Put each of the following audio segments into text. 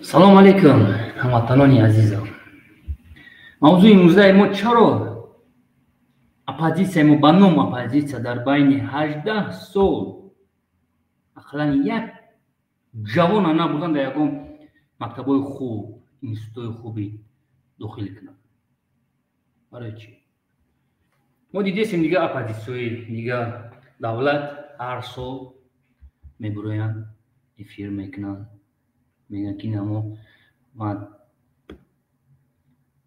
салом алейкум ҳамватанони азизам. мавзӯи имрӯзаи мо чаро оппозитсияи мо ба ном оппозитсия дар байни 18 сол ақаллан як ҷавона набудан дар ягон мактабҳои хуб, институтҳои хуби дохил кунад. барои чӣ? мо дидесем дига оппозитсияҳои дига давлат ҳар сол мебуроянд, эфир мекунанд, мегӯянд ки намо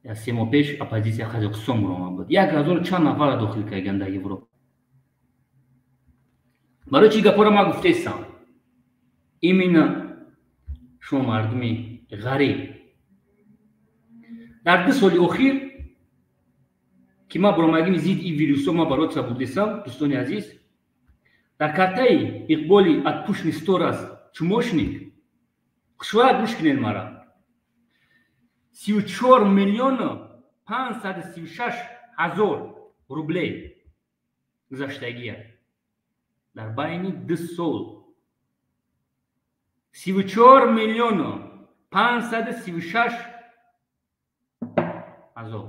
як 3 моҳ пеш оппозитсия Қазоқистон буромад буд. 1000 чанд нафар дохил карданд дар Европа. барои чӣ гапҳоро ман гуфтаистам? именно шумо мардуми ғариб дар 2 соли охир ки ман баромадагим зидди ин вирусҳо ман бароятон будесам, дӯстони азиз, дар картаи иқболи отпушни стораз чумошник хушварак гӯш кунед мара 34 миллиону 536 ҳазор рублей гузаштагия дар байни 2 сол. 34 миллиону 536 ҳазор.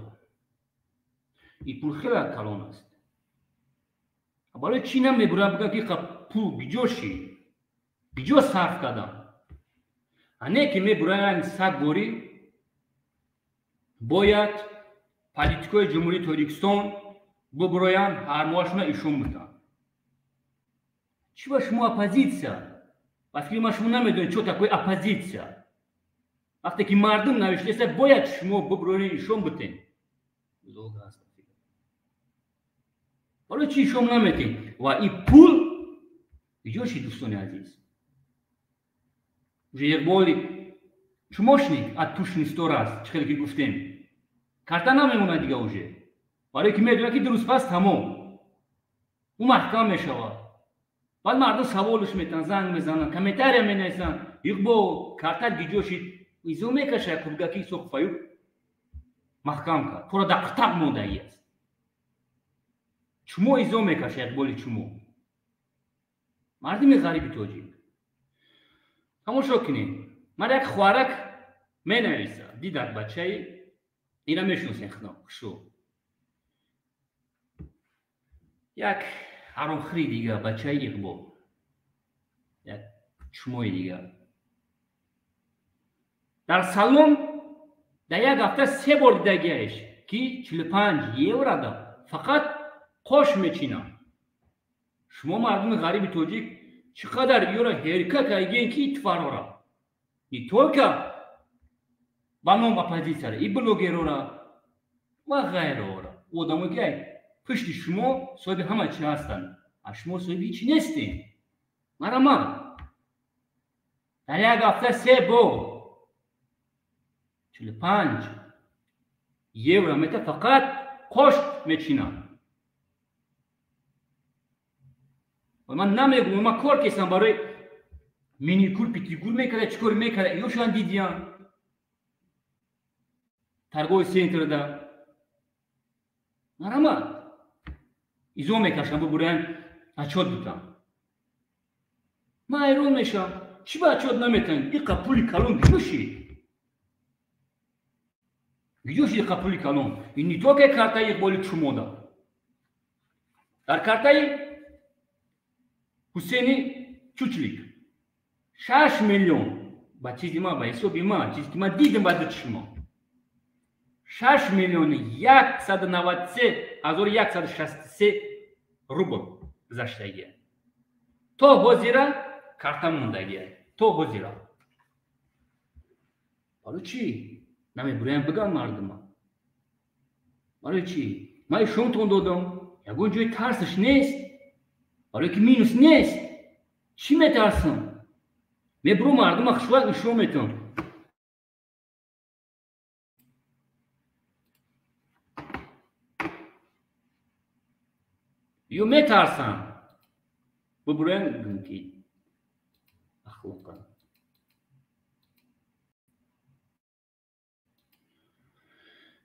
ин пул хеле калон аст. барои чӣ намебурам бигӯям ки пул биҷоши биҷо сарф кардам. ане ки мебураям сагбори бояд политикои ҷумҳурии Тоҷикистон бубуроянд, ҳармоашона ишон буданд. Чӣ ба шумо оппозитсия? Ба фикри ман шумо намедонед чӣ такое оппозитсия. вақте ки мардум навиштаеста бояд шумо бубуроед ишон бутен. барои чӣ ишон наметен? ва ин пул биҷоши дӯстони азиз. уже иқболи чумошник отпушни стораз чӣ хеле ки гуфтем карта намемонад дига уже. барое ки медонад ки дурустпас тамом ӯ маҳкам мешавад. баъд мардум саволш метавонанд, занг мезананд, комментария менависанд. иқбол карта биҷоши изо мекашад кургаки соқфаю маҳкам кард. тора дақтақ мондаи аст. чумо изо мекашад иқболи чумо. мардуми ғариби тоҷик. тамошо кунед. ман як хӯарак менависад. дидак бачаи ина мешуносен хушо. як ҳаромхӯри дига бачаи иқбол. як чумои дига. дар салон дар як ҳафта 3 бор дидагиаш ки 45 еврода фақат қош мечинад. шумо мардуми ғариби тоҷик чӣ қадар иёро ҳерка кардем ки итфарора. не только ба ном оппозитсияра, и блогерора ва ғайрора. одамое ки пушти шумо соҳиби ҳама чӣ ҳастанд. а шумо соҳиби ҳеҷ нестем. мараман дар як ҳафта 3 бор 45 евро мета фақат қошт мечинад. ман намегӯям, ман кор кардам барои миникюр петикюр мекарда, чӣ кор мекарда, ёшон дидиям торговый центрда. марамад изо мекашам бубурам отчёт бутам. ман ҳайрон мешавам. чӣ ба отчёт наметавонед? иқа пули калон биҷошед. биҷошед иқа пули калон. ин не только картаи иқболи чумода. дар картаи ҳусейни чучлик 6 миллион ба чизи ман, ба ҳисоби ман, чизе ки ман дидам ба дити шумо 6 миллиони 193,163 рубл гузаштагия. то ҳозира карта мондагия. то ҳозира. барои чӣ намебураям бигам мардума? барои чӣ? ман ишонтон додам. ягон ҷои тарсаш нест. барое ки минус нест. чӣ метарсам? мебуру мардума хушвақт ишон метавон. ё метарсам бубураям ки ахлоқан.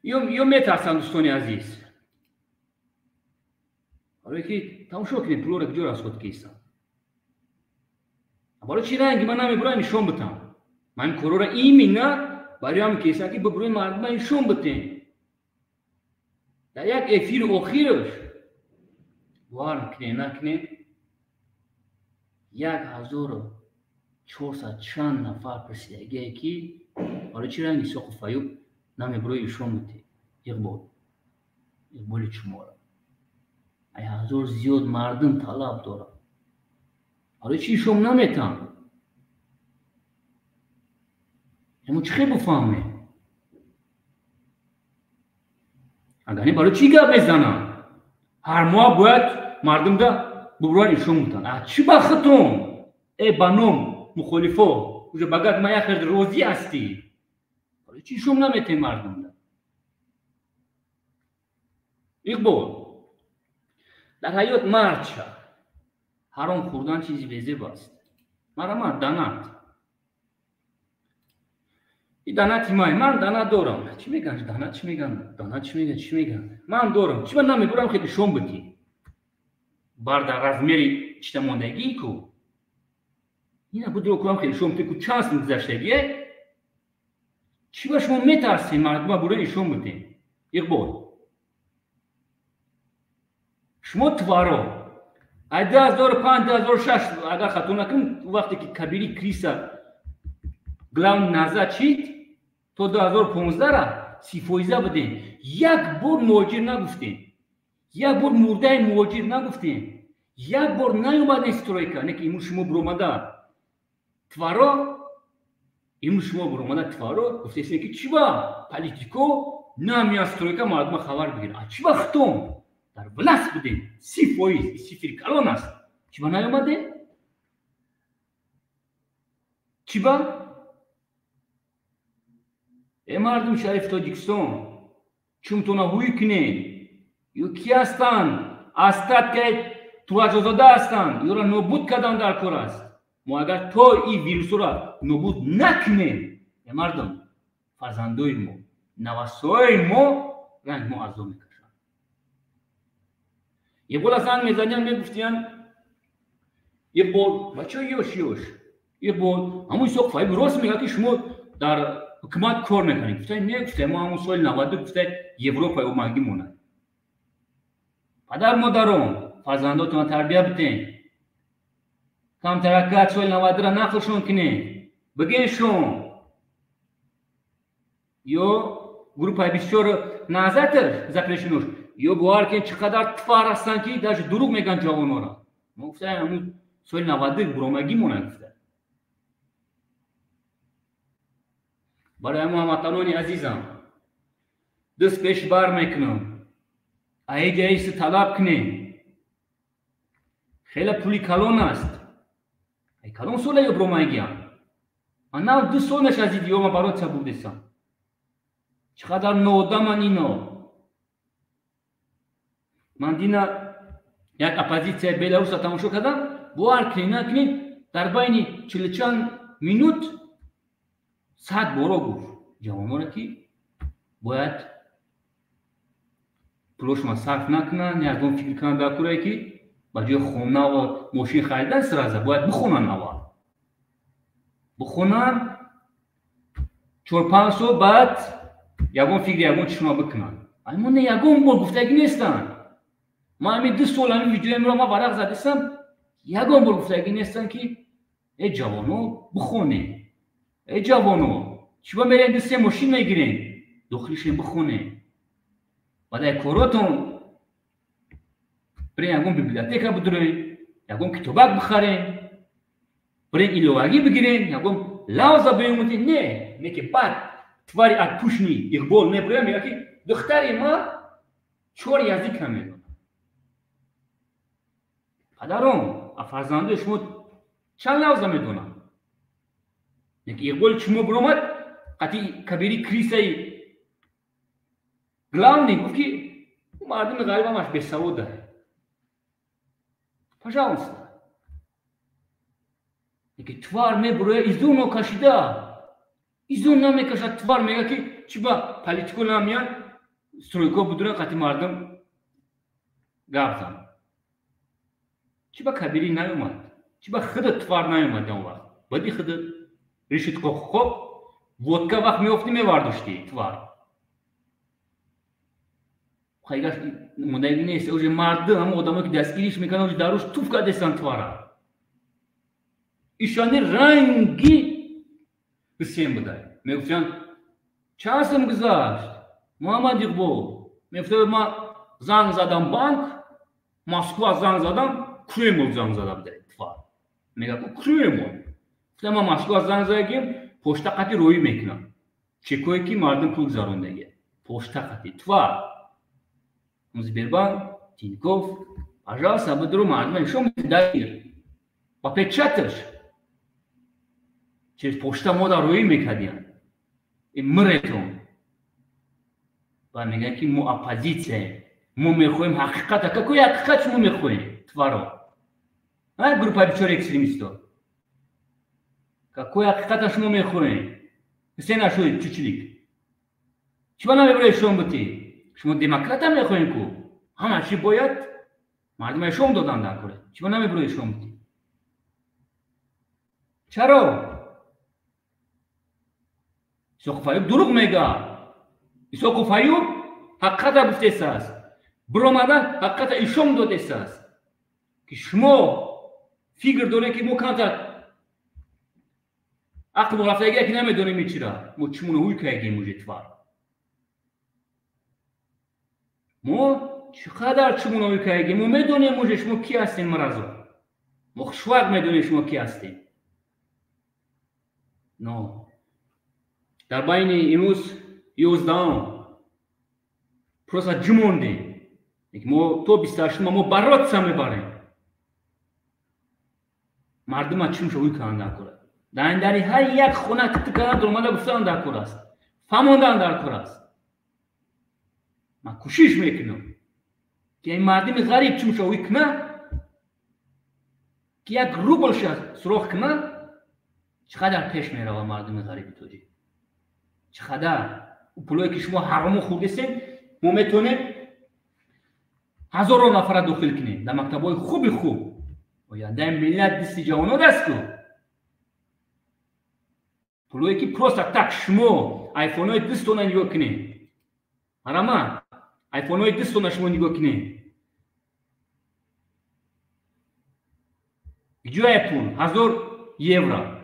ё метарсам дӯстони азиз. барое ки тамошо кунед пулора куҷо расход кистам. барои чӣ ранги ман намебурам нишон бутам? من کرو را این مینا برای هم کسایی که ببروی مردم ایشون بتین در یک افیر اخیرش وارم کنه نکنه 1400 چند نفر پرسیدگی که برای چی رنگی ساق فایوب نمی بروی ایشون بتین اقبال چمارا ای هزار زیاد مردم طلب دارم برای چی ایشون نمیتن اما چی خیلی بفهمه اگر برای چی گپ میزنن هر ماه باید مردم دا ببروی ایشون بتن چی بختون ای بانوم مخالفو کجا بگد ما یک روزی هستی برای چی ایشون نمیتن مردم دا اقبال در حیات مرد شد حرام خوردن چیزی ویزه باست مرا دانت این دانت من دانت دارم چی میگن دانت چی میگن من دارم چی من نمیگورم خیلی شون بودی بار در رزمیری چیتا موندگی کو اینا بود رو کنم خیلی شون بودی که چانس میگذشتگیه چی با شما میترسی مردم برای ایشون بودی اقبال شما توارو 2005 2006 اگر خطا نکنم وقتی که کبیری کریسا گلاون نازا چید تو 2015 را 30% بدین یک بار مهاجر نگفتین یک بار مرده مهاجر نگفتین یک بار نیومد استرویکا نه که ایمون شما بروماده توارو ایمون شما بروماده توارو گفتین که چی با پالیتیکو نمیاد استرویکا مردم خبر بگیرن چی وقتون در بلاس بدین 30% سیفیر کلان است چی با نیومده چی با ای مردم شریف تاجیکستان چونتونا هوی کنین یو کی هستن استاد که تو اجازاده هستن یو را نابود کردن در کار است ما اگر تو این ویروس را نابود نکنیم ای مردم فرزندوی ما نواسای ما رنگ ما ازو میکشن یه بول اصلا میزنیم میگفتیم یه بول بچه یوش یه بول همون سوق فایب راست میگه که شما در حکومت کار میکنید گفته نه گفته ما همون سال 90 گفته یوروپا اومدی مونه پدر مادرم فرزنداتون تربیت بدین کم ترکت سال 90 را نقلشون کنین بگینشون یا گروپ 24 نازتر ذکرشونش یا بوار که چقدر تفار هستن که داشت دروغ میگن جوانو را ما گفته همون سال 90 برومگی مونه گفته برای هموطنان عزیزم دست پیش بر میکنم ای جایز طلب کنین خیلی پولی کلان است ای کلان سوله یا برومگی من نه 2 سال نش از ایدیو ما برات سبود دیستم چقدر نوده من اینو من دینا یک اپوزیسیا بلاروس تماشا کردم بوار کنین در بین 40 چند مینوت 100 بارا گفت جوانان که باید پولش ما صرف نکنن یا اون فکر کنن در کورایی که با جای خونه و ماشین خریدن سرازه باید بخونن اول بخونن 4-5 سال بعد یگون فکر یگون چشما بکنن اما نه یگون بار گفتگی نیستن ما همین 2 سال همین ویدیو امرا ما ورق زدستم یگون بار گفتگی نیستن که ای جوانو بخونه ای جوانو چی با میرین دسته ماشین میگیرین داخلشین بخونه بعد ای کاراتون برین یگون بیبلیوتیکا بدرین یگون کتابک بخرین برین ایلوگی بگیرین یگون لازا بیمونین نه که بعد تواری از پوشنی اقبال میبریم میگه که دختری ما 4 یزدیک هم میدونم پدرم فرزنده شما چند لازا میدونم یکی اقبال چمو برومد قطعی کبیری کریسای گلاونی گفت که مردم غریب همش به سواد داره پشانس یکی توار میبروه ایزونو کشیده ایزون نمیکشد توار میگه که چی با پالیتیکو نمیان سترویکو بدونه قطعی مردم گفت زن چی با کبیری نیومد چی با خودت توار نیومد اون وقت بادی خودت ریشت خوب ودکا وقت میافتی میواردشتی توار خیلی مدعی نیست اوج مردم آدمایی که دستگیریش میکنن اوج داروش توف کردستن توارا ایشانی رنگی بسیم بودای میگفتن چه هستم گذاشت محمد یقبو میگفته ما زنگ زدم بانک مسکو زنگ زدم کرمل زنگ زدم در اتفاق میگه کرمل گفتم ما مسکو زنگ زدیم پشت قطی روی میکنم چکوی کی مردم پول زاروندگی پشت قطی اتفاق Сбербанк, Тинькофф, пожалуйста, ободру мардуман, что мы дадим? Попечатаешь. Через почта мода руи мекадиан. И мретом. Ба меган ки мы оппозиция. Мы мехоем хақиқата. Какой хақиқат мы мехоем? Тваро. А группа бичора экстремистов. Какой хақиқат мы мехоем? Все наши чучелик. Чего нам выбрали, что мы бути? شما دموکرات هم میخواین کو همه چی باید مردم شما دادن در کنه چی نمیبروی شما بودی چرا ایساق فایوب دروغ میگه ایساق فایوب حقیقت گفته است برآمده حقیقت ایشون داده است که شما فکر داره که ما کنتر عقل رفتگی که نمیدونیم چرا ما چمون هوی که موجود توار ما چقدر چمون هوی که ما میدونیم موجود شما کی هستین مرزو ما خوشوق میدونیم شما کی هستین نه در بین امروز 11 پروسا جمونده ما تو 28 ما برات سم میبریم مردم ها چون شوی کردن در کره در هر یک خونه که کردن درماده گفتن در کره است فهموندن در کره است من کوشش میکنم که این مردم غریب چون شوی کنه که یک روبل شد سراخ کنه چقدر پیش میره مردم غریب توجی چقدر پولایی که شما حرامو خوردستین ما میتونیم 1000 نفر داخل کنیم در مکتبای خوب آینده ملت دست جوانا دست کو پولایی که پروستا تک شما آیفون های دستونه نگاه کنیم حراما آیفون های دستونه شما نگاه کنیم جای پول 1000 یورو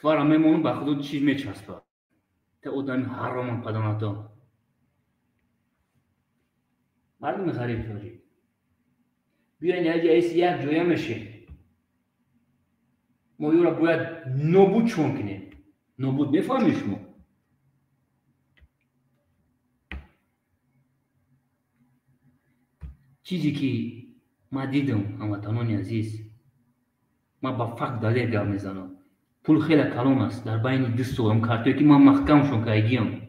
твара мемонам ба худо чиз мечаспад та одами ҳароман паданадон мардуми ғариб тоҷи биёин яҷаиси як ҷоя мешем мо ёро бояд нобуд чун кунем нобуд мефаҳмед шумо чизе ки ман дидам ҳамватанони азиз ман ба фақт далел гап мезанам پول خیلی کلان است در بین دستو هم کارتایی که من محکم شون که ایگیم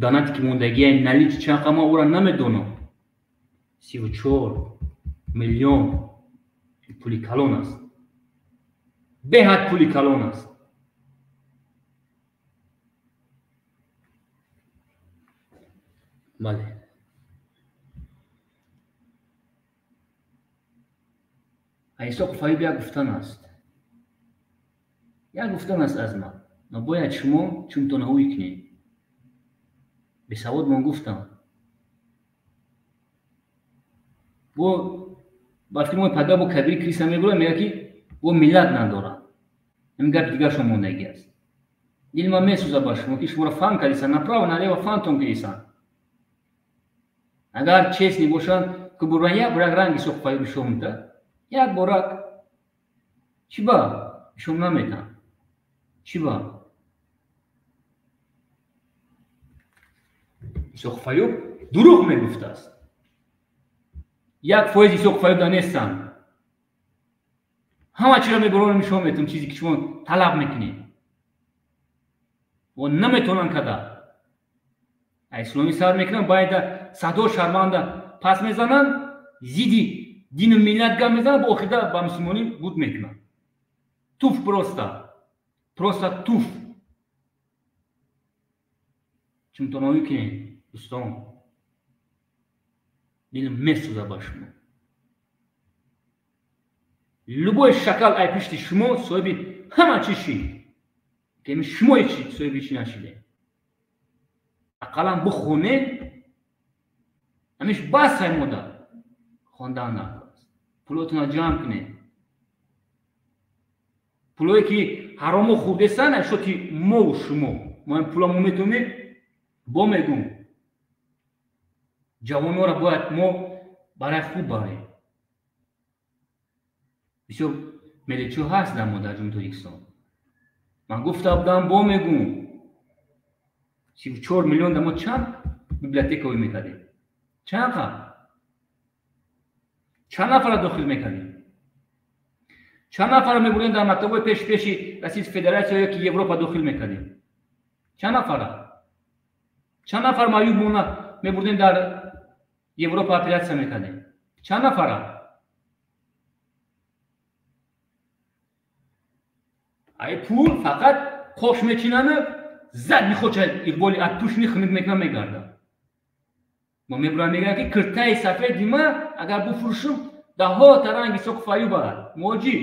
دانتی که موندگی این نلیچ چند قمه او را نمیدونم 34 میلیون پولی کلان است به حد پولی کلان است بله ایسا قفایی بیا گفتن است یک گفتن است از من نباید شما چون تو نهوی کنید به سواد من گفتم و وقتی ما پدر با کبیر کریسا میگویم میگه که و ملت نداره این گپ دیگر شما موندگی است دل من میسوزه با شما که شما را فهم کردیسن نپراو نلیو فهمتون کردیسن اگر چیزی باشن که برای یک برک رنگی سوخفایی به شما میده یک برک چی با شما نمیتن چی با؟ ایساق فایوب دروغ میگفته است یک فایز ایساق فایوب دانستن همه چی را میبرون شما میتون چیزی که شما طلب میکنید و نمیتونن کده اسلامی سر میکنن باید صدا شرمنده پس میزنن زیدی دین و ملت گم میزنن با آخیده با مسلمانی بود میکنن توف просто туф чим то навикне دوستان дилам месӯзад ба шумо. любой шакал ай пишти шумо соҳиби ҳама чӣ шид, ки шумо соҳиби чӣ нашидед. ақаллан бихонед, ҳамиш басай модар хондан накунед. пулотона ҷамъ кунед. пулое ки ҳаромо хӯрдесан шоти мову шумо. мо ин пула мо метавонем бо мегум ҷавонҳоро бояд мо барои хуб барем. бисёр милlatчиҳо ҳаст дар мо дар ҷумҳурии Тоҷикистон. ман гуфта будам бо мегум 34 миллион дар мо чанд библиотекаҳое мекардем? чанд нафара дохил мекардем? чанд нафара мебурдем дар мактабҳои пеши Российской Федератсия ёки Европа дохил мекардем? чанд нафара? чанд нафар маъюбона мебурдем дар Европа оператсия мекардем? чанд нафара? ай пул фақат қош мечинаме зад михочад иқболи Атушни хунук мекунам мегарда. мо мебурам мегӯям ки киртаи сафеди ман агар буфурӯшим даҳота ранги соқу фаюб аст. моҷи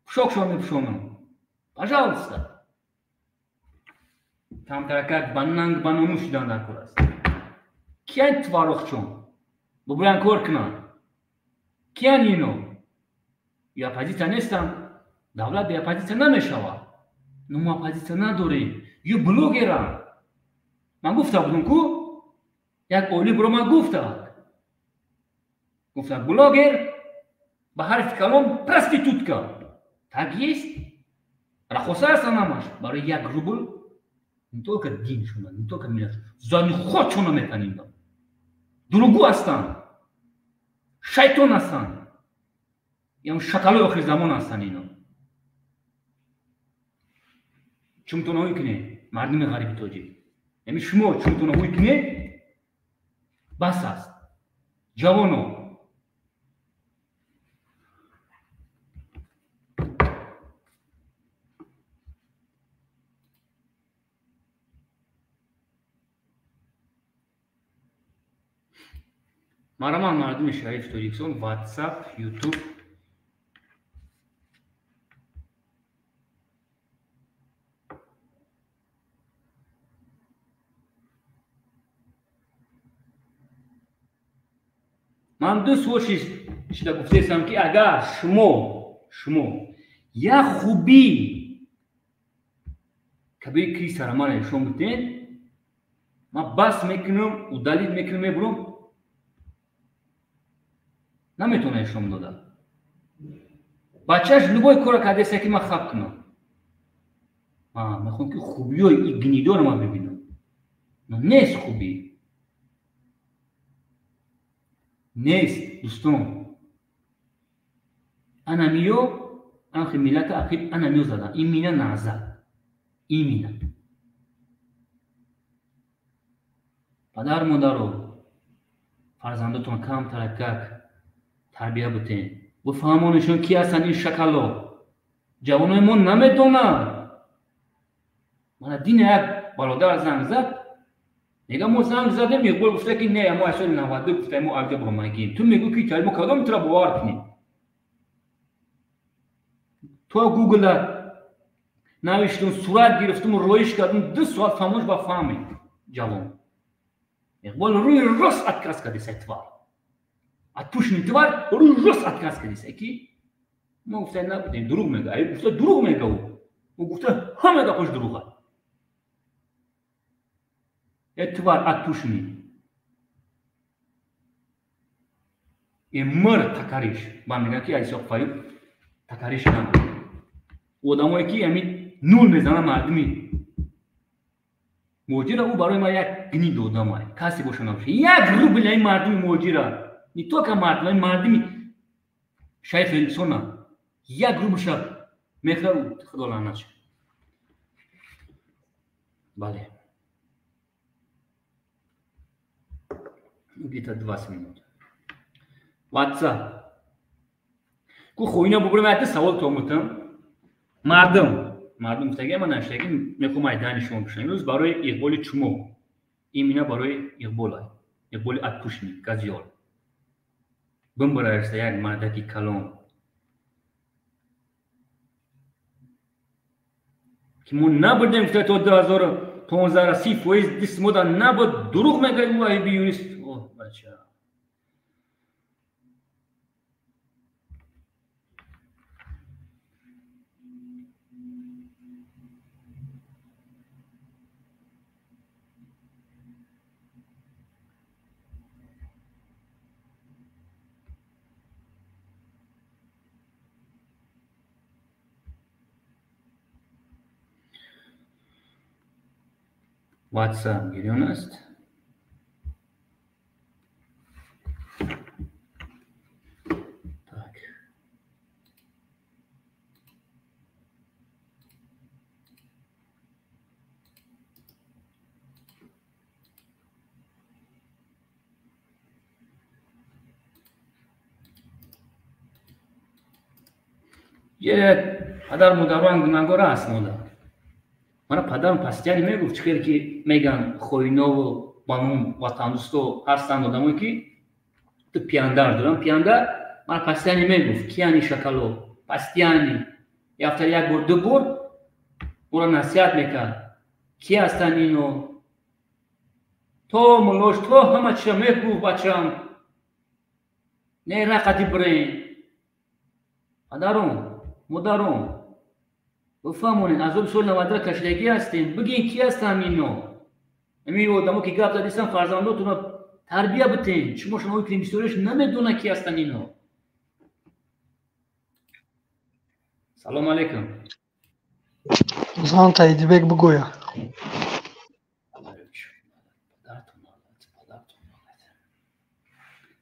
пӯшокшон мепӯшонам. пожалуйста. камтаракак ба нанг ба номӯ шудан дар кор аст. киян тварохчон бубуран кор кунанд? киян ино? ё оппозиция нестам? давлат бе оппозиция намешавад. но мо оппозиция надорем. ё блогерам. ман гуфта будам ку як оли биро ман гуфта блогер ба ҳарфи калом проститутка. так есть? рахоса ҳастан ҳамаш барои 1 рубл не только дин шуна, не только миллат, зани ходшона меканем. Дурӯғгӯ ҳастанд, шайтон ҳастанд. ям шакалои охири замон ҳастанд ино. чумтонаҳои кунед мардуми ғариби тоҷик. яъне шумо чумтонаҳои кунед бас аст. ҷавоно мараман мардуми шарифи Тоҷикистон WhatsApp, YouTube ман ду суоши шуда гуфтаам ки агар шумо як хуби кабири ки сарамана нишон биден ман бас мекунам удалит мекунам мебурам наметавонам нишон дода. бачааш любой кора кардеса ки ман хаб кунам. ман мехоҳам ки хубиёи ин гнидоро ман бибинам. но нест хубӣ. нест дӯстон. анамиё анхи миллата ахир анамиё задан. ин мина назад. ин мина. падар модаро фарзандатон камтаракак тарбия бутен. буфаҳмонишон ки ҳастанд ин шакало. ҷавонои мо намедонанд. мана дина як бародар занг зад. мега мо занг задем, иқбол гуфта ки не, мо соли 92 гуфта мо авҷа ба магим. ту мегӯ ки мо кадом метавона бовар кунем? то гугла навиштум, сурат гирифтум, роиш кардум, 2 соат фамош ба фаҳмед ҷавон. иқбол рӯи рост отказ кардеса твар. Отпущенный тварь, рӯи рост отказ кардеса ки мо гуфта набудем, дурӯғ мега. ай гуфта дурӯғ мега ӯ. ӯ гуфта ҳама гапош дурӯғ аст. твар отпущенный. мир такариш. ман мегӯям ки Исоқ Фаюб такариш набуд. одамое ки ҳамин нул мезананд мардуми муҳоҷира, ӯ барои ман як гнид одам аст. касе боша набошад. 1 рубл ин мардуми муҳоҷира. не только мардум, ин мардуми шайф инсона. 1 рубл шаб мехӯрад, худо лаънат шуд. бале. где-то 20 минут. WhatsApp. Ку хоина бубурам айта савол томутам. Мардум гуфтаги ман наштаги мехоҳам айдани шумо бишам. имрӯз барои иқболи чумо. ин мина барои иқбол аст. یک بولی اتپوشنی گزیال بمبرایسته یک مردکی کلان که ما نبودیم که تا 2015 30% دست ما نبود دروغ میگه وای بیونیست اوه بچه واتساپ گیریون است یه پدر مادران گناهگار است مادر من پدرم پستیانی میگفت چخیر که میگن خوینا و بانون وطندوستو هستند آدمایی که تو پیاندر دارن پیاندر من پستیانی میگفت کیانی شکلو پستیانی یافتر یک بار دو بار او را نصیحت میکرد کی هستن اینو تو ملوش تو همه چی میگفت بچم نه رقتی برین پدرم مادرم بفهمونین از اون سول نوادر کشیدگی هستین بگین کی هستن اینو همین آدمو که گپ زدیستن فرزنداتون رو تربیه بتین شما که میستوریش نمیدونه کی هستن اینو سلام علیکم زان تاییدی بگ بگویا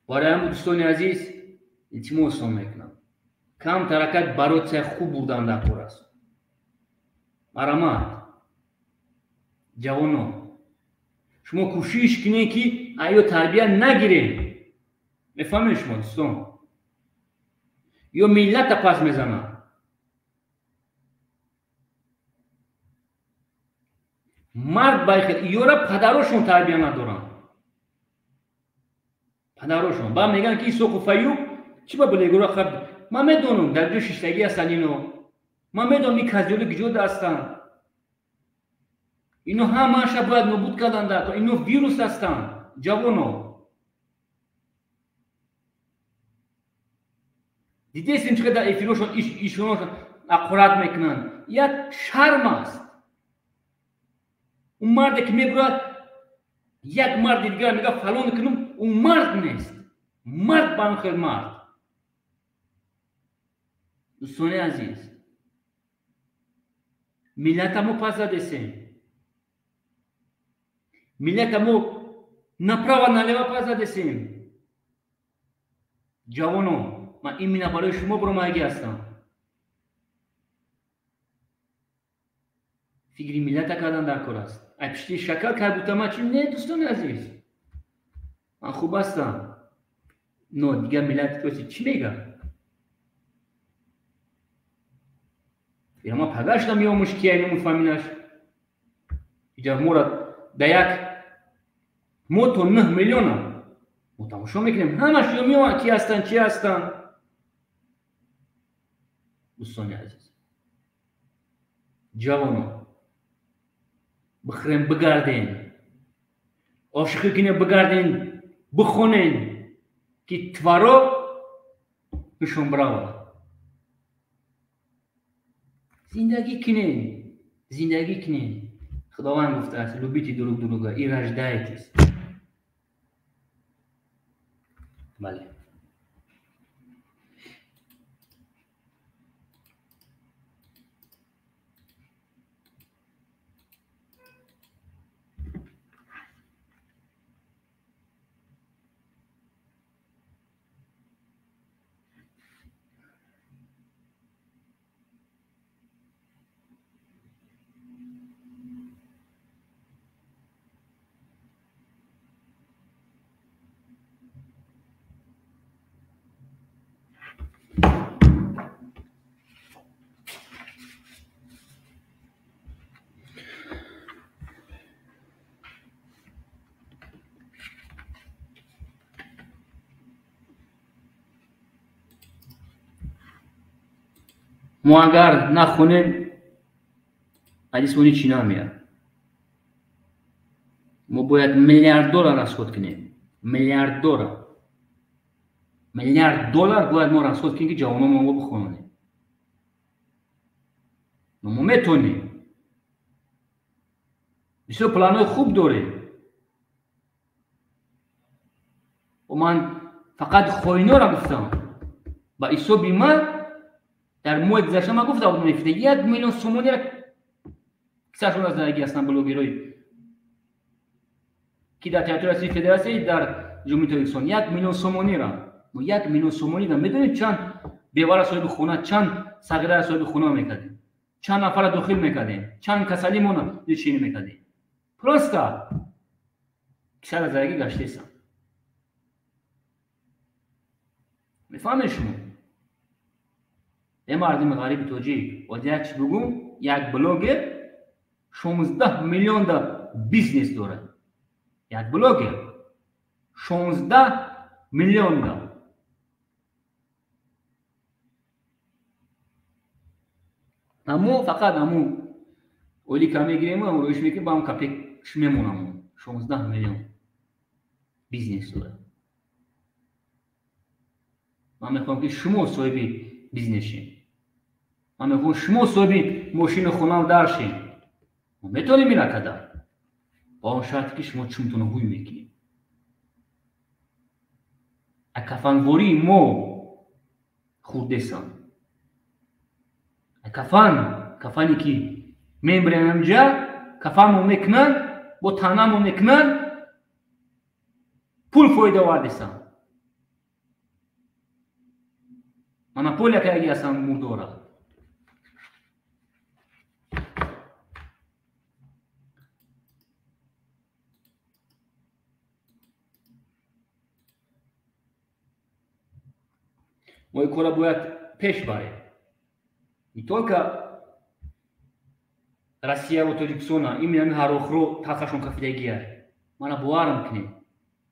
برای هم دوستان عزیز التماس میکنم کم ترکت برات خوب بودن در کار است مرامت جوانو شما کوشش کنین که ایو تربیه نگیرین میفهمین شما دوستان یا ملت پس میزنن مرد بایخد ایورا پدراشون تربیه ندارن پدراشون با میگن که سوق و فیوب چی با بلیگورا خب من میدونم در جو ششتگی هستن اینو من میدونم این کزیول گجود هستن اینو همه باید نبود کردن در اینو ویروس هستن جوانو دیدیستیم چقدر ایفیروشون ایشونو اقرات میکنن یک شرم است اون مرد که میگوید یک مرد دیگر میگه فلان کنم اون مرد نیست مرد بانخیر مرد دوستان عزیز ملت مو پس دادیم ملت مو направо налево پس دادیم جوانو من این مینا برای شما برمایگی هستم فکری ملت کردن در کار است اپشتی شکل کرد بودم من چی نه دوستان عزیز من خوب هستم نه دیگه ملت توسی چی میگه ما پگشتم یا مشکیه اینو مفهمینش اینجا مورد در یک موتو 9 میلیون هم متماشا میکنیم همش یا میوان کی هستن چی هستن دوستان عزیز جوانو بخرین بگردین عاشقی کنه بگردین بخونین که توارو بشون براو زندگی کنین خداوند گفته است لوبیتی دروگه این رجدهیت است بله ما اگر نخونیم ادیسونی چینا میاد. ما باید میلیارد دلار رصد کنیم. میلیارد دلار باید ما رصد کنیم که جوانان ما بخونیم. ما میتونیم. بسیار پلان‌های خوب داریم. و من فقط خوینا را گفتم. با حساب من در ماه گذشته من گفتم بودم نفته 1 میلیون سومونی را کساشون از زندگی هستن بلوگرای که در تئاتر فدراسی در جمهوری ترکستان 1 میلیون سومونی را ما 1 میلیون سومونی را میدونید چند بیوار صاحب خونه چند سگره صاحب خونه میکردیم چند نفر داخل میکردیم چند کسلی مون چینی میکردیم پروستا کسال از زندگی گشته است میفهمید شما این مردم غریب توجیه و دیگه چی بگم یک بلوگر 16 میلیون دا بیزنس داره یک بلوگر 16 میلیون دا امو فقط امو اولی که میگیریم و رویش میگیم با هم کپیش میمونم 16 میلیون بیزنس داره من میخوام که شما صاحبی بیزنس شین من میخوام شما صاحبی ماشین خونم دارشین ما میتونیم این کدر با اون شرط که شما چونتون هوی میکنیم اکفنواری ما خورده سان کفانی که میبرن همجا کفامو میکنن با تنامو میکنن پول فایده وارده سان من پول که اگه اصلا مردورا ما این کارا باید پیش بریم не только Россия و Таджикистан این هر اخرو تاخشون کفیدگیه من باورم کنیم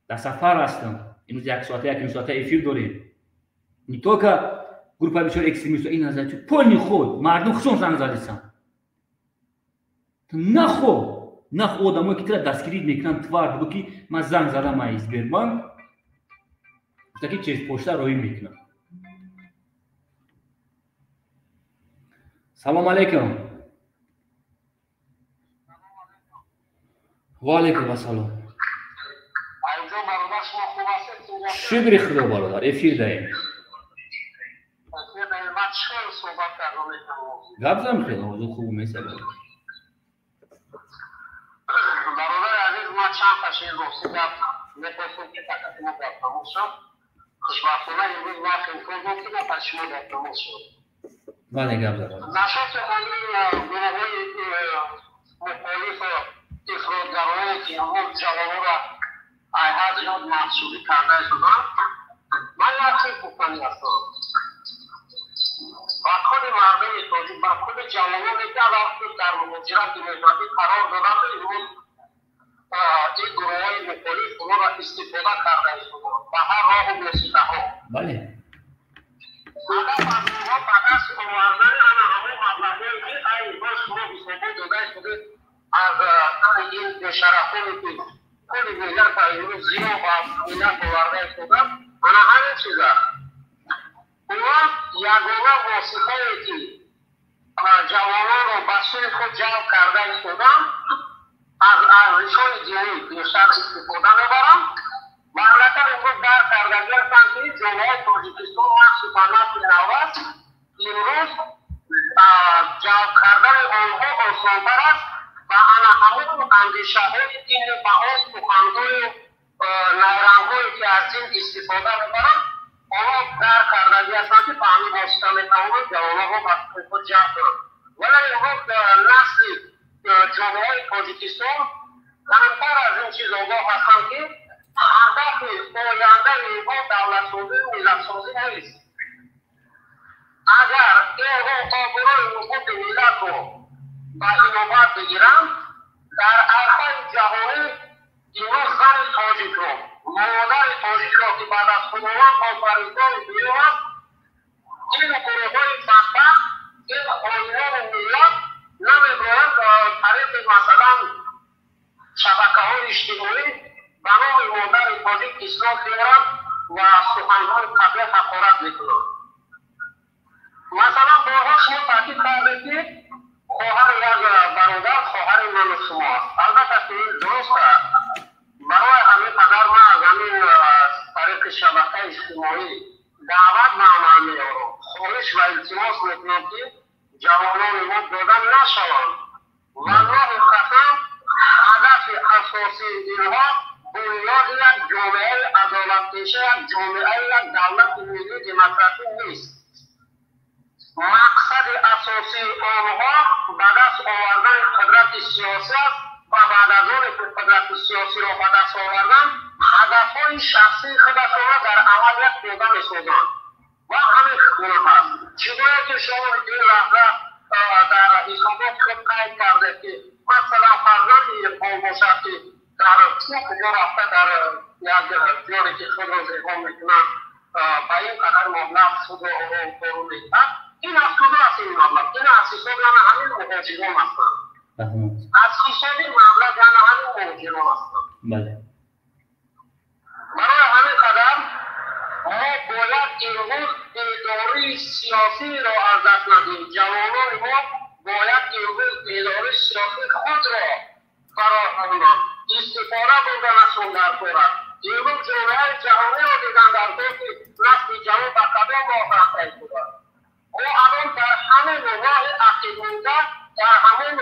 در سفر هستم اینوز یک ساعته افیر داریم не только группа بسیار اکستریمیست این نظر تو پول خود مردم خشون زنگ زدیسن نخو آدمایی که تر دستگیری میکنن توار بگو که من زنگ زدم از گربان که چیز پشت روی میکنن سلام علیکم و علیکم السلام شکر خدا برادر افیر داریم گپ زدم خیلی موضوع خوب میشه برادر عزیز ما چند تا چیز رسیدم می‌خواستم که فقط ما در تماس شد خوشبختانه امروز ما امکان بود که پس شما در تماس شد بله گپ زدم نشاط همین گروه‌های مخالف افراط‌گرایی که همون جوانان را از یاد محصولی کرده شدن من یک چیز گفتنی هستم با خود مردم تاجیک با خود جوانانی که وقتی در مهاجرت نژادی قرار دادن امروز این گروه‌های مخالف اونها را استفاده کرده شدن و هر راه و وسیله‌ها بله هدف از اونها فقط آوردن همون مبلغ‌هایی که این باز شما بسیار داده شده از این بشرفانی که کل ملت امروز زیرا و ملت آورده شدن همین چیز است اونها یگانه واسطه‌ای که جوانان را به سوی خود جلب کرده شدن از ارزش‌های دینی بیشتر استفاده می‌برند و البته امروز در کردگی هستند که جامعه تاجیکستان مخصوصا نسل نوست امروز جلب کردن آنها آسان‌تر است و همون اندیشه‌های دینی و آن سخنگوی نیرنگ‌هایی که از دین استفاده می‌برند آنها در کردگی هستند که به همین واسطه می‌توانند جوانان را به خود جلب کنند ولی امروز نسل جامعه تاجیکستان کمتر از این چیز آگاه هستند که هدف آینده اینها دولت‌سازی و ملت‌سازی نیست اگر اینها آبروی نفوذ ملت را به اینوبت بگیرند در عرصه جهانی امروز زن تاجیک را مادر تاجیک را که بعد از خداوند آفریدگار دنیا است این گروه‌های بدبخت این آینان ملت نمی‌باید طریق مثلا شبکه‌های اجتماعی به نام مادر تاجیک اصلاح بیارن و سخنهای قبیح حقارت میکنن. مثلا بارها شما تاکید کردید که خواهر یک برادر خواهر من و شما است. البته که این درست است. برای همین قدر من از همین طریق شبکه اجتماعی دعوت به عمل میارم. خواهش و التماس میکنم که جوانان ما دادن نشوند. والله قسم هدف اساسی اینها بنیاد یک جامعه عدالت‌کشه، یک جامعه یک دولت ملی دموکراتیک نیست. مقصد اساسی آنها به دست آوردن قدرت سیاسی است و بعد از آن که قدرت سیاسی را به دست آوردن هدفهای شخصی خودشان را در عمل یک توده می‌سازند و همین گونه هست. چیزایی که شما این لحظه در حسابات خود قید کرده که مثلا فرزند اقبال باشد که در کجا رفته در یک جایی که خود را زیبا میکنند به این قدر مبلغ خود را فرو می‌دهد. این از کجا است این مبلغ؟ این از حساب همین مهاجران هستند. از حساب مبلغ همین مهاجران هستند. برای همین قدر ما باید امروز اداره سیاسی را از دست ندهیم. جوانان ما باید امروز اداره سیاسی خود را فراهم کنند. استفاده بردنشان در کار است. امروز جامعه جهانی را دیدن در کار که نسل جوان به قدم راه شده. ما الان در همین راه عقیب مانده در همین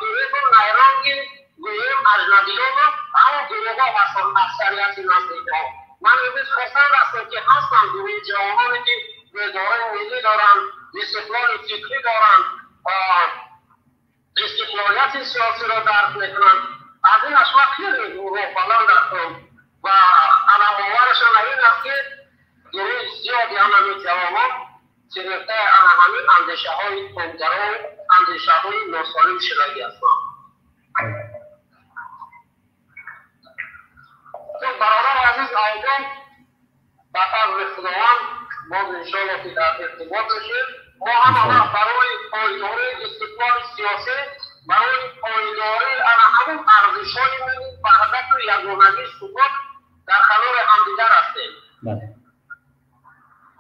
گروه نیرنگی گویم اجنبیان همون گروه‌ها هستند اکثریت نسل جوان. من امروز خواستم هستم که هستم گروه جوانانی که اداره ملی دارند، استقلال فکری دارند، استقلالیت سیاسی را درک میکنند. از این اشوا خیلی گروه بلند هستند و علامه‌آورشان این است که گروه زیادی همین جوانان گرفته همین اندیشه های تندگرا و اندیشه های ناسالم شدگی هستند. برادر عزیز ایضا به فضل خداوند باز انشاءالله که در ارتباط بشیم. ما هم برای پایداری استقلال سیاسی، برای پایداری همون ارزش‌های ملی وحدت و یگانگی ثبات در کنار همدیگر هستیم.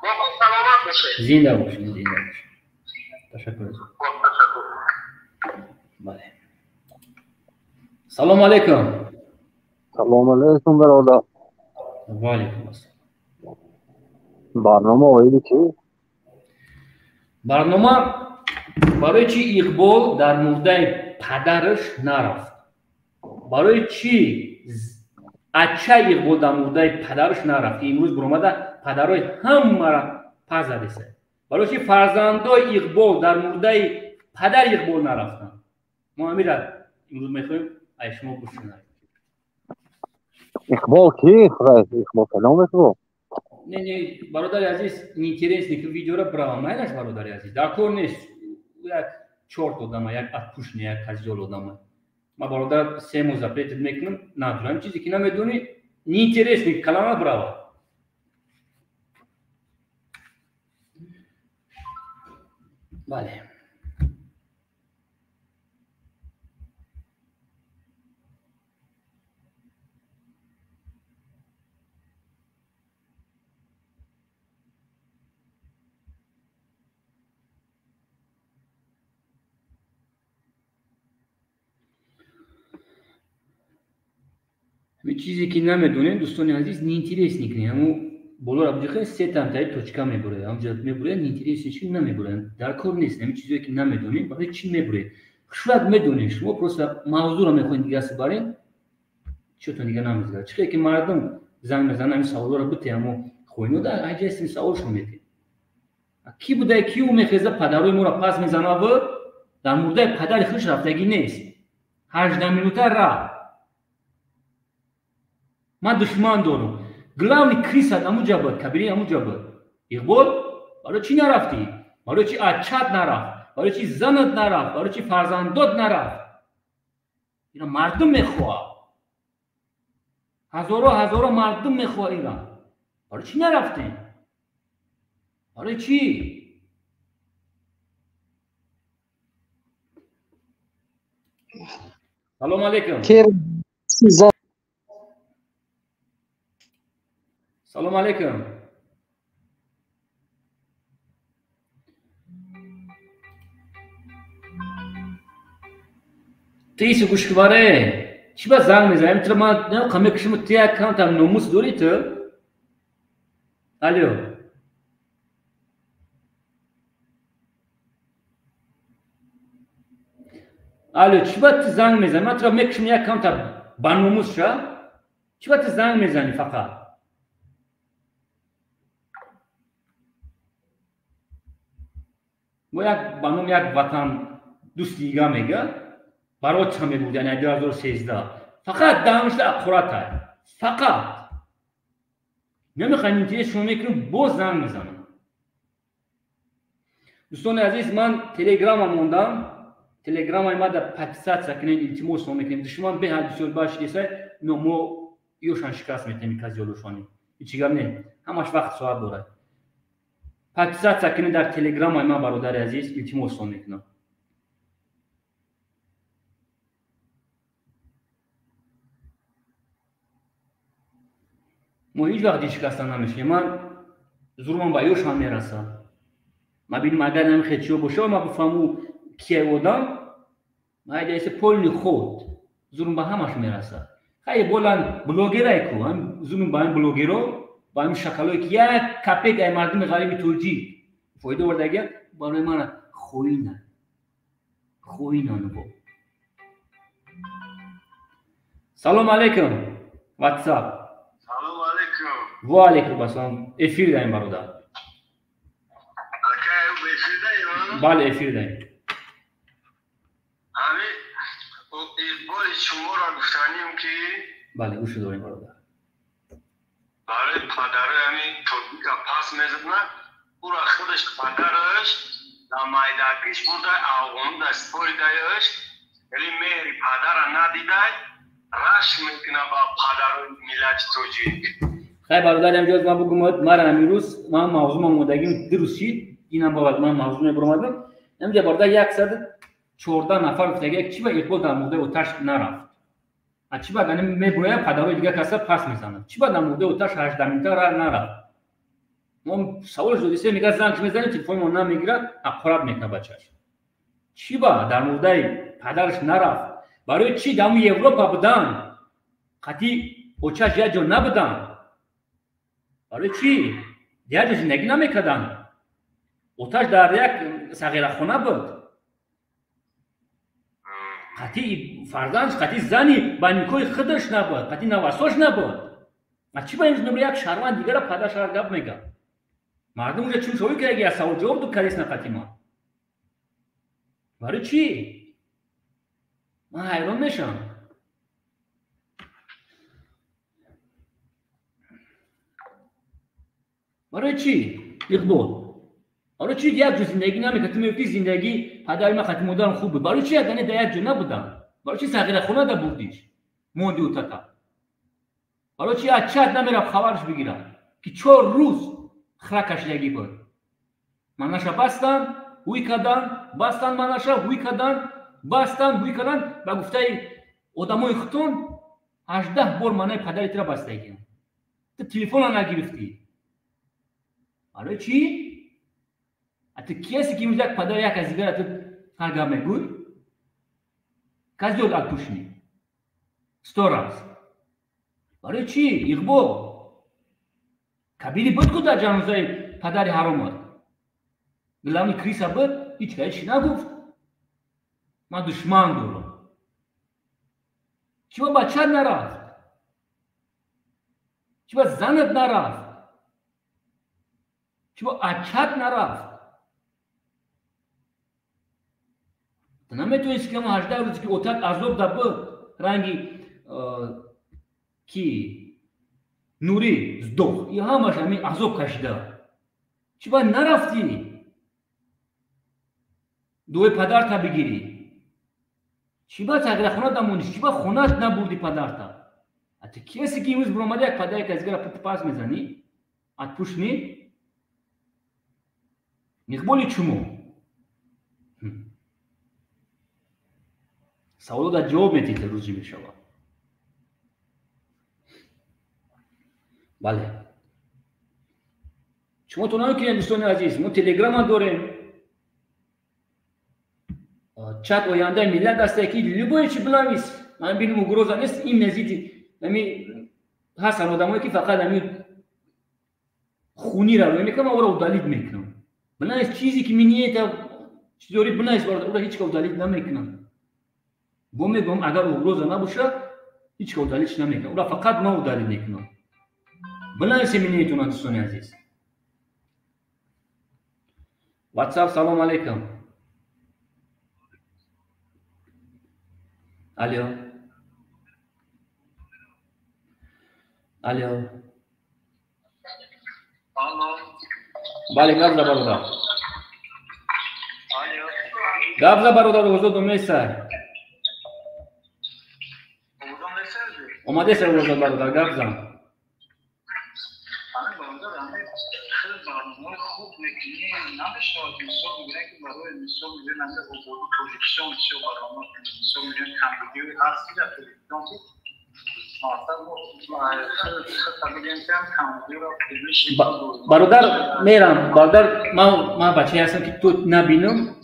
باقی سلامت باشید. زنده باشید. زنده باشید. تشکر از تشکر. بله. سلام علیکم. سلام علیکم برادر. و علیکم السلام. برنامه آیدی چی؟ برنامه برای چی اقبال در مرده پدرش نرفت؟ برای چی اچه اقبال در مرده پدرش نرفت؟ امروز برآمده پدرای همه را پس زده. برای چی فرزندای اقبال در مرده پدر اقبال نرفتن؟ ما همین را امروز میخوایم ای شما بشنوید. اقبال کی؟ اقبال کلام اقبال؟ نه برادر عزیز اینترنت که ویدیو را برامایش برادر عزیز در کار نیست. یک چهار تا آدم یک پوش نه یک کجال آدم. ما برادر سه ماه زپیت میکنم ندارم چیزی که نمیدونی اینترنت کلام براو. بله. همین چیزی که نمیدونین دوستان عزیز نینترس نکنین. همون بالا را بجخه سه تامتای توچکا میبره. همونجا میبره نینترس چی نمیبره. در کار نیست. همین چیزی که نمیدونین برای چی میبره. شاید میدونین شما پروسا موضوع رو میخواین دیگه سپارین. چطور دیگه نمیذاره. چیزی که مردم زنگ میزنن همین سوالا رو بته همون خوینو در اجازه سوالشون میده. کی بوده کیو میخزه پدرای ما را پس میزنه و در مورد پدر خودش رفتگی نیست. 18 مینوته را من دشمن دارم. گلاونی کریس همونجا بود. کبیری همونجا بود. اقبال برای چی نرفتی؟ برای چی اچت نرفت؟ برای چی زنت نرفت؟ برای چی فرزندات نرفت؟ اینا مردم میخواه. هزارا مردم میخواه اینا. برای چی نرفتی؟ برای چی؟ سلام علیکم. سلام علیکم. تیسو گوشکواره چی با زنگ میزنم تو ما نه کمی کشم توی اکانت هم ناموس داری تو؟ الو. الو چی با تو زنگ میزنم من تو میکشم یک اکانت با ناموس شا؟ چی با تو زنگ میزنی فقط؟ ما یک بانم یک وطن دوست دیگه میگه برای چه میبود یعنی 2013 فقط دانشده اقراته فقط نمیخوایم اینطوری شما میکنیم باز زنگ میزنم. دوستان عزیز من تلگرام موندم تلگرام ما در 500 سکنین التماس میکنیم دشمن به حد بسیار باش دیسه نمو یوشان شکست میتونیم کسی یولوشانی هیچی گم نه همش وقت ساعت داره 500 سکنین در تلگرام ما برادر عزیز التماس میکنم. ما هیچ وقت شکست نمیشیم من زورم با یوشان میرسه ما ببینم اگر نمیخواد چیو باشه ما بفهمو کیه بودم ما ایسه پول خود زورم با همش میرسه خیلی بولن بلوگرای کو هم زورم با این بلوگرو با این شکلایی که یک کپک ای مردم غریبی ترجی فایده وردگه برای من خوینه نبو. سلام علیکم واتساپ. سلام علیکم. و علیکم السلام. افیر داریم برادر. بله افیر داریم. همه اقبال شما را گفتانیم که بله گوش داریم برادر. برای پدر همین توبیک پاس میزدن او را خودش پدرش در مایداکیش بوده آقون در سپوری دایش ولی مهری پدر را ندیده رش میکنه با پدر ملت توجیک. خیلی برادر امجاز ما بگم مرا امیروز من موضوع مودگیم درستید اینم باید من موضوع نبرمادم امجا برادر 114 نفر گفتگی چی با اقبال در مورد اوتش نرفت چی با یعنی میگویا پدرای دیگه کسا پس میزنه چی با در مورد اوتش 18 میتر را نرفت ما سوال شدیسه میگه زنگ میزنه تلفن اون نمیگیره اقرب میکنه بچه‌ش چی با در مورد پدرش نرفت برای چی در اروپا بودن قطعی اوچش یا جو نبودن برای چی دیگه زندگی نمیکردن اوتش در یک صغیر خونه بود قطعی فرزندش قطعی زنی با نیکوی خودش نبود قطعی نواساش نبود ما چی با این نمره یک شهروند دیگر را پدرش را گپ میگه مردم اونجا چون شوی که اگه سوال جواب دو کلیس نقطی ما برای چی من حیران میشم برای چی اقبال برای چی یک جو زندگی نمیکنه تو میگی زندگی پدر ما خاطر مادرم خوبه برای چی یعنی در یک جو نبودم برای چی صغیر خونه دا بردیش موندی اوتا برای چی از چت نمیرم خبرش بگیرم که 4 روز خرکش لگی بود مناشا بستن هوی کردن بستن مناشا هوی کردن بستن هوی کردن و گفته آدمای ختون 18 بار منای پدرت را بستگی تو تلفن نگرفتی برای چی ات کسی که میگه پدر یک از دیگر تو هرگاه میگوی کسی دول اکوشنی ستوراس برای چی اقبال کبیری بود که در جنازه پدر حرام بود گلامی کریسا بود هیچ نگفت من دشمن دارم چی با بچه نرفت چی با زنت نرفت چی با اچت نرفت تو نمیتونیست که ما 18 روزی که اتاق عذاب دا بود رنگی کی نوری زدوخ یا همش همین عذاب کشیده چی با نرفتی دوی پدر تا بگیری چی با تغییر خونه دمونیش چی با خونت نبردی پدر تا حتی کسی که امروز برامده یک پدر یک از دیگر پت پاس میزنی ات پوشنی نقبولی چمو سوالات را جواب میدید روزی میشود. بله شما تو نمیکنید دوستان عزیز، ما تلگرام هم داریم، چت آینده ملت هسته که لبوی چی بلاویز من بینم گروزا نیست این نزیدی نمی هستن آدمایی که فقط همین خونی را روی میکنم او را دلیل میکنم بنایست چیزی که منیه تا چیزوری بنایست او را هیچ که دلیل نمیکنم با میگم اگر او گروزا نباشه هیچ که دلیلش نمیکنم او را فقط ما دلیل میکنم بنایست منیه تون دوستان عزیز. واتساپ سلام علیکم. الو الو بله گفت برادر گفت برادر وجود میسه اومده سر وجود برادر گفت زن خوب میکنی نمیشود مثال میگن که برای مثال میگن نمیشه بود پروژکشن چه برنامه مثال میگن کامپیوتر هست یا تلویزیون برادر میرم برادر ما بچه هستم که تو نبینم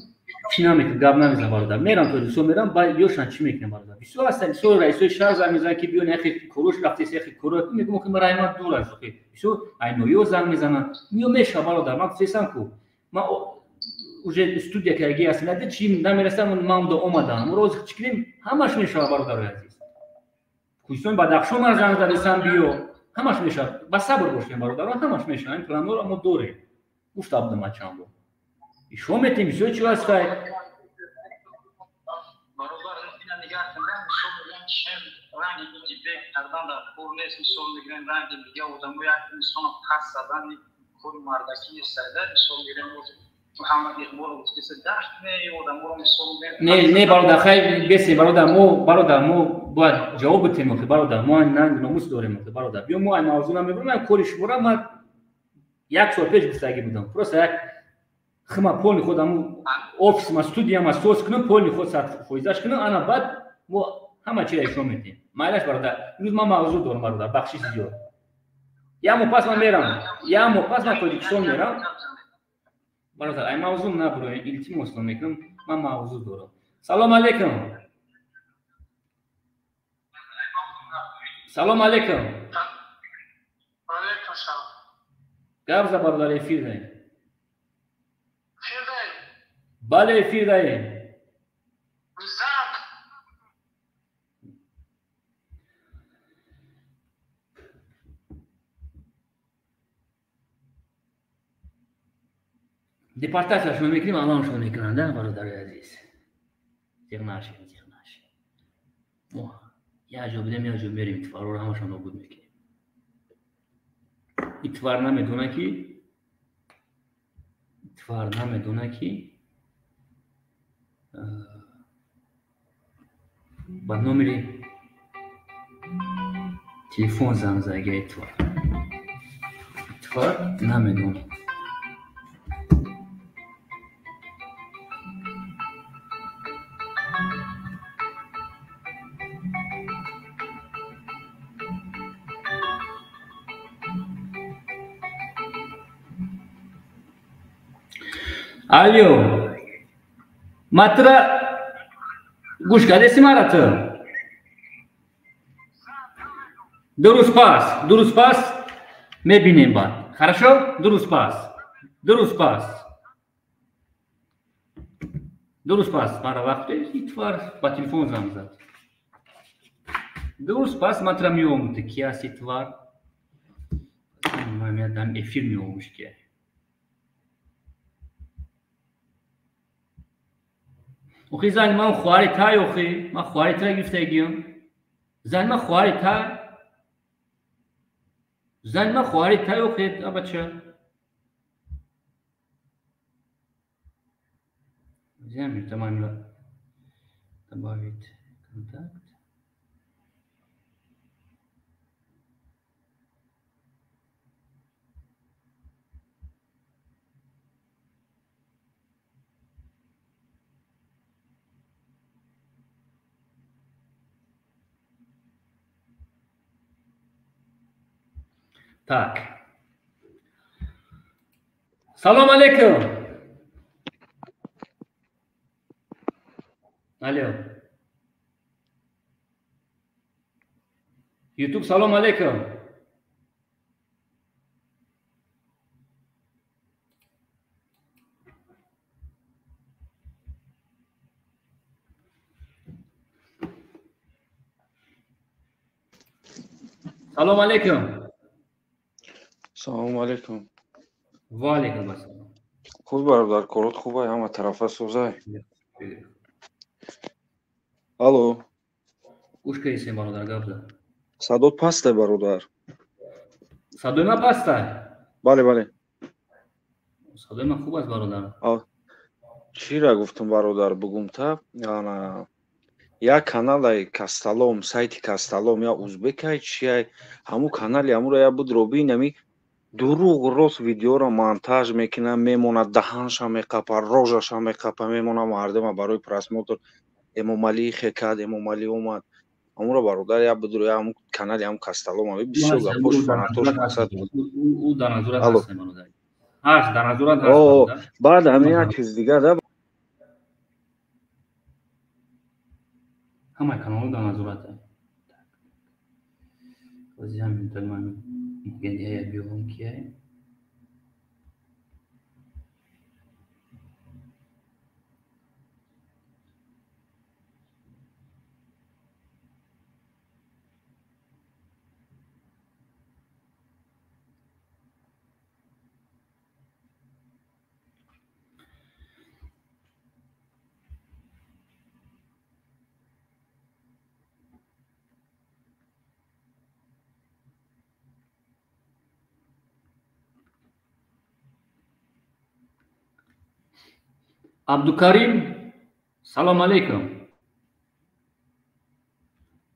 چی نمیکنم گپ نمیزنم برادر میرم تو دوستو میرم با یوشان چی میکنم برادر بیسو هستن بیسو رئیس شهر زنگ میزنه که بیون اخی کروش رفته سی اخی کرو میگم که مرای ما دور از اخی بیسو اینو زنگ میزنن میو میشه برادر من سیسم کو ما уже استودیا که اگه اصلا ندید چی نمیرسم ما دو اومدم روز چیکیم همش میشه برادر عزیز کویستون بدخشان ما زنگ زدم بیو همش میشه با صبر باشیم برادر همش میشه این پلن رو ما دوره گفتم دم چند رو شو میتیم شو چی هست برابر اینا نگاه کنم مثال میگن چه رنگی بودی به کردن در پورنس مثال میگن رنگی دیگه آدمو یک مثال پس زدن کور مردکی ساده مثال میگن محمد اقبال بود که داشت نه آدمو رو مثال میگن نه برادر خیلی بسی برادر مو باید جواب بدیم که برادر ما ننگ ناموس داریم که برادر بیا ما این موضوع نمیبرم من کارش برام من یک سال پیش گفتگی بودم پروسه یک خما پول خودم ofis ma studija ma sos کنم پول خود ساعت فویزش کنم انا بعد مو همه چی ایشون میدیم مایلش برادر روز ما موضوع دارم برادر بخشش زیاد یا مو پاس من میرم یا مو پاس من پروژکشن میرم برادر این موضوع نبره ایلتی مسلم میکنم من موضوع دارم. سلام علیکم. سلام علیکم. علیکم سلام. گفت برادر افیر داریم. بله افیر داریم. دیپارتاش شما میکنیم الان شما میکنند برادر عزیز زیر نشه یا جا بدیم یا جا میریم اتفار رو همشون رو بود میکنیم اتفار نمیدونه که با نمری تلفن زنگ زده اتفار نمیدونه الو ماترا گوش کردی مرا درست پاس میبینیم بعد хорошо درست پاس مرا وقتی اتفار با تلفن زنگ زد درست پاس ماترا میومد که است اتفار من میادم افیر میومش که اوخی زن من خواری تای اوخی من خواری تای گفتگیم زن من خواری تای اوخی بچه زمین تمام تباید کنتاکت Так. Салом алейкум. Алло. YouTube салом алейкум. салом алейкум. Салом алейкум. Ва алейкум ассалом. Худ бародар, корот хубай, ҳама тарафа созай. Алло. Гӯш кайсем бародар, гап зад. Садот пасте бародар. Садои ман паст аст? Бале, бале. Садои ман хуб аст бародар. Чира гуфтам бародар бугумта? Я каналай Касталом, сайти Касталом, я узбекай чия, ҳаму канали ҳамуро я буд робинами дуруғ рост видеоро монтаж мекунам, мемонад даҳанша меқапа, рожаша меқапа, мемонад мардума барои просмотр Эмомалӣ хекад, Эмомалӣ омад. Ҳамуро бародар я буд ҳаму канали ҳаму Касталом ами бисёр гапош фанатош масад. У дар назорат ҳаст бародар. Ҳаст, дар назорат ҳаст бародар. Баъд ҳамин як чиз дигар да. Ҳамаи каналҳо дар назорат аст. Баъзи ҳамин тал ман гендия биём кияй. Абдукарим, салом алейкум.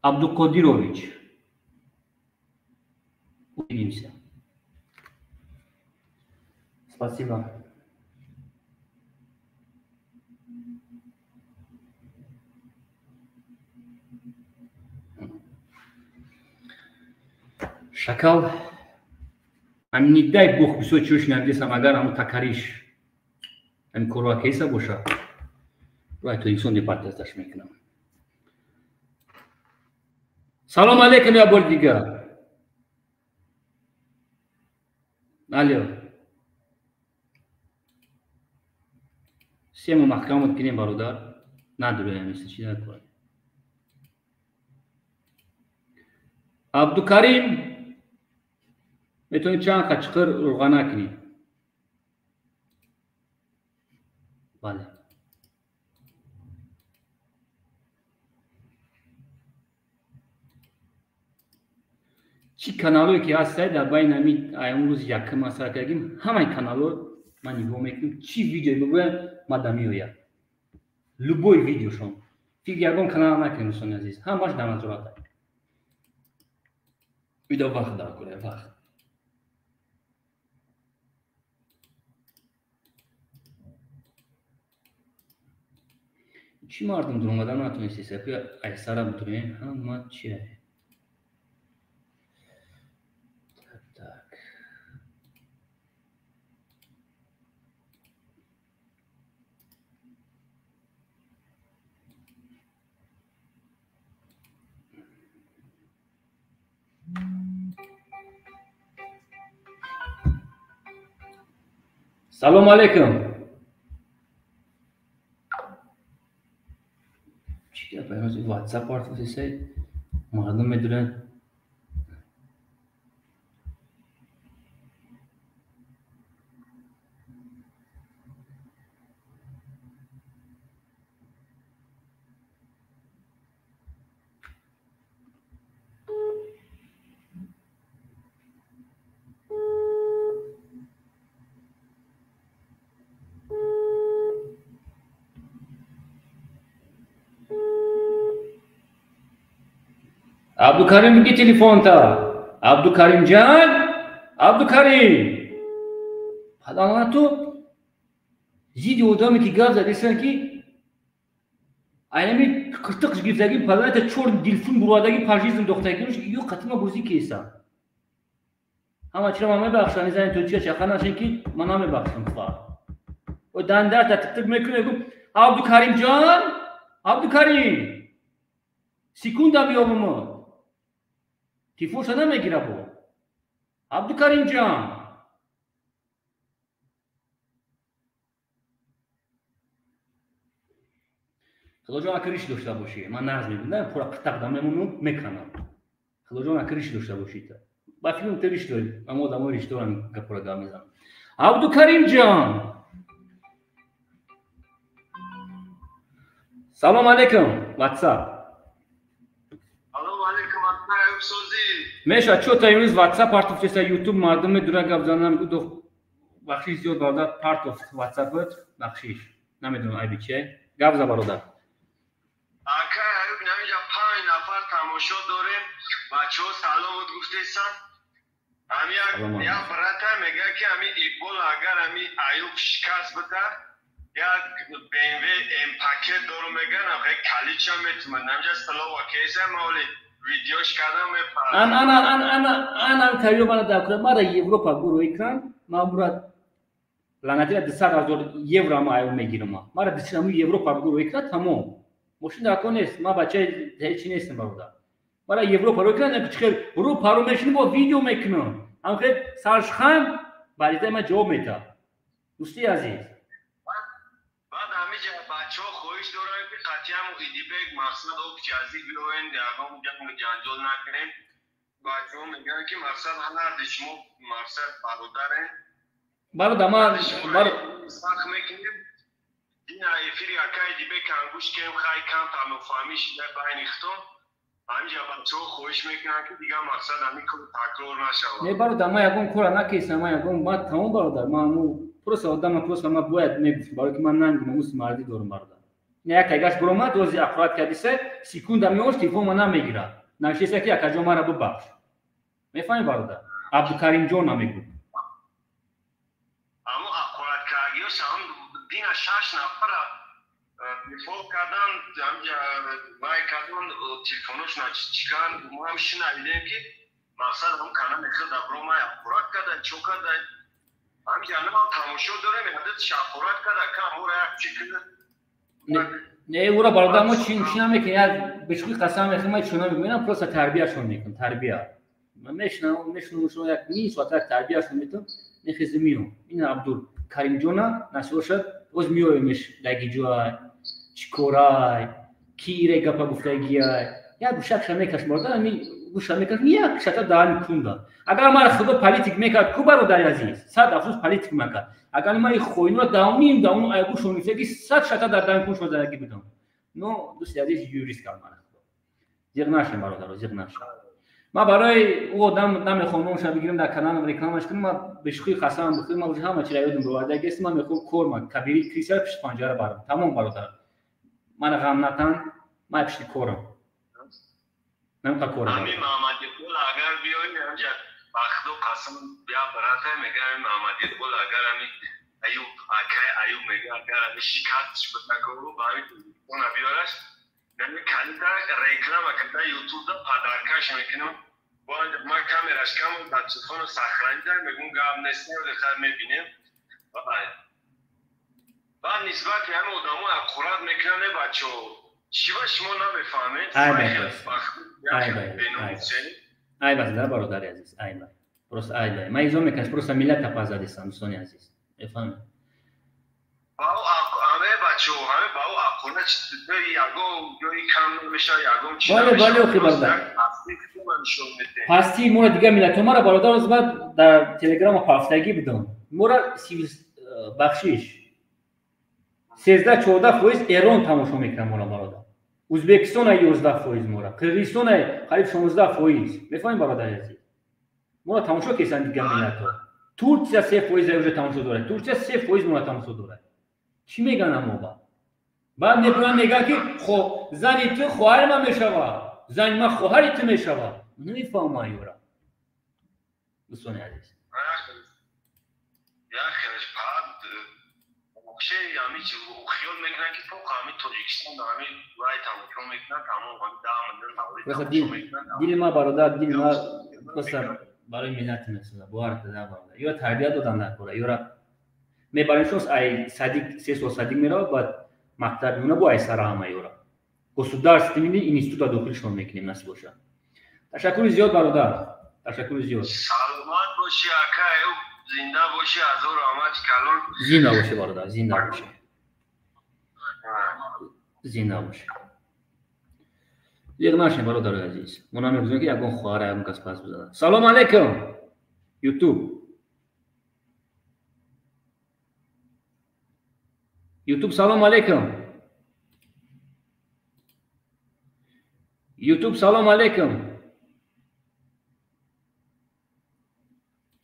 Абдуқодирович. Увидимся. Спасибо. Шакал. Не дай бог бисёр чӯш навдесам агар ҳамун такариш ҳамин корро кайса боша. Вай то инсон депортаждаш мекунам. Салом алейкум я бор дигар. Алло. Сему маҳкамат кунем бародар. Надураям мисл чи накунем. Абдукарим метавонед чанд қачқир рӯғана кунед. Бале. Чи каналое ки ҳастаи дар байни ҳамин имрӯз якум масъала кардем, ҳамаи каналҳо ман нигоҳ мекунам, чи видео бигӯям мада меояд. Любой видеошон. Фикр ягон канал накунед дӯстони азиз. Ҳамаш дар назорат аст. Ида вақт дар кора, вақт. Чи мардум дар омадан натонистед сапи айсара бутурем, ҳама чи. Так. Салом алейкум. Чи гап аст? WhatsApp артисай мардум медонад. Абдукарим бигӣ телефонта. Абдукаримҷан, Абдукарим. Падамона ту зиди одаме ки гап задесан ки айнами қиртиқ гирифтаги паданата чор дилфун бурвадаги пажизм дохтагируш ё қатима бозӣ кеса. همچنین ما میبخشن زن تو چه خانه‌شون کی من نمیبخشم فا و دندر تا تک میکنه گفت عبدالکریم جان عبدالکریم سکوندا بیام تیفوش نمیگیره بو عبدالکریم جان خدا جان اکریش داشته باشی من ناز میبینم پورا تقدممونو میکنم خدا جان اکریش داشته باشی با فیلم تریش داریم اما دامو ریشتوران گپورا گامیزم عبدالکریم جان سلام علیکم واتساپ سلام علیکم اتنا سوزی میشه چطور امروز واتساپ پارت اف یوتیوب مردم دورا گپ زنم دو بخشیش زیاد برادر پارت اف واتساپ بود بخشیش نمیدونم ای بیچه گپ ز برادر آکا ایوب نمیجا 5 نفر تماشا داریم بچه‌ها سلام گفتیسن همین یا برات میگه که همین ایبول اگر همین ایوب شکست بده یا BMW ام پاکت دارو میگن آخه کلیچا میتونه نمیجا سلام و کیسه مولی ویدیوش کردم انا تایو بنا داکره مارا یوروپا گرو ایکران ما مراد لعنتی 200,000 یورو ما ایو میگیرم مارا 200 یوروپا گرو ایکران تمام ماشین داکو نیست ما بچه هیچی نیستم برادر مارا یوروپا رو ایکران نمیچخیر رو پارو میشینم با ویدیو میکنم آخه سالش خام باریده ما جواب میده دوستی عزیز بعد همینجا بچه‌ها خویش دارن که قطعا ایدی بگ مقصد او که ازی بیاین دیگه اونجا جنجال نکنیم بچه‌ها میگن که مقصد هر دشمو مقصد برادره برادر ساخ میکنیم این افیری اکای دی بگ انگوش کم خای کم تامو فهمیش در باین اختون همینجا بچه‌ها خویش میکنن که دیگه مقصد همین کار تکرار نشه نه برادر ما یکم کورا نکیسم ما یکم ما تمام برادر ما پروسه آدم پروسه ما باید میگفتم برای که من نمیدونم موسی مردی دارم برادر نه یک تگاش بروما دوزی افراد کردیسه سکوندا میوش تلفن ما نمیگیره نشسته که یک جا مرا ببخش میفهمی برادر عبدالکریم جان نمیگو اما افراد کردیوش هم دین 6 نفر میفول کردن همینجا وای کردن تلفنش نچیکان ما هم شنیدیم که مقصد هم کانال خود بروما افراد کردن چوکاده همینجا ما تماشا داریم حدت شفرات کرده که امور یک چیکن نه اورا برادر ما چی نمیکنه یا بشوی قسم میخوام من چونا میگم پروسه تربیهشون میکنم تربیه من میشنم شو یک نیست و تربیهشون میتونم نخزمیو این عبدالکریم جونا نشو شد از میویمش لگی جوای چیکورای کیره گپا گفتگیای یا گوشک شمیکش برادر همین گوش میکنم یک شتا دارم کنده اگر ما خود پالیتیک میکرد کو برادر عزیز 100 افسوس پالیتیک میکرد اگر ما این خوین رو داونیم داون ایگوش میشه که 100 شتا در دام کنش زندگی بدم نو دوست عزیز یوریست کار من زیر نشم برادر زیر نشم ما برای او آدم نمیخوام شب بگیرم در کانال ریکلامش کنم ما بشخی قسم بخیر ما همه چی رو دادم برادر گست من میخوام کور ما کبیری کریسر پیش پنجره برام تمام برادر من غم نتن ما پیش کورم من کورم همین محمدی پول اگر بیاین همینجا بخدو قسم بیا براته میگم محمدی پول اگر همین ایوب اکای ایوب میگه اگر همین شکستش بتاکو باید اون بیارش نمی کنده ریکلام کنده یوتیوب دا پادرکش میکنم باید ما کامراش کم با تلفن ساخرنده میگم گام نسنه و دخل میبینیم بعد نسبت همه آدمو اقرار میکنه بچه چی با شما نمیفهمید؟ ای بس در برادر عزیز ای بس پروس ای بس ما ایزو میکنم پروس ملت تپازده دیستم دوستانی عزیز بفهمید باو همه بچه همه باو اقونه یاگو کم نمیشه یاگو چی بله اخی برادر پاستی مورا دیگه ملت ما را برادر از بعد در تلگرام و پافتگی بدم مورا بخشیش 13-14% ایران تماشا میکنم مورا برادر ازبکستان 11% مورا قرقیزستان قریب 16% میفهمید برادر عزیز مورا تماشا کسان دیگه ملت ها ترکیه 3% اوج تماشا داره ترکیه 3% مورا تماشا داره چی میگن اما بعد نمیگن میگن که خب زنی تو خواهر من میشوه زن من خواهر تو میشوه نمیفهمم ایورا دوستان عزیز یا خیلیش بعد مخشه یامی چی خیال میکنن که فوق همین تاجیکستان همین وای تماشا میکنن تمام همین دامن مورد دل ما برادر دل ما برای ملت مثلا بار کردن بالا یا تربیت دادن نکنه یا میبرنشوس ای صدیق 3 سال صدیق میره بعد مکتب میونه با ای سر همه یورا گосударственный институт داخلشون میکنیم نصیب باشه. تشکر زیاد برادر. تشکر زیاد. سلامت باشی اکایو، زنده باشی، هزار رحمت کلان. زنده باشی برادر، زنده باشی. زنده باشی. یک ناشین برادر عزیز. من میگم که یکون خواهر یکون کس پس بزنه. سلام علیکم. یوتیوب. یوتیوب سلام علیکم. یوتیوب سلام علیکم.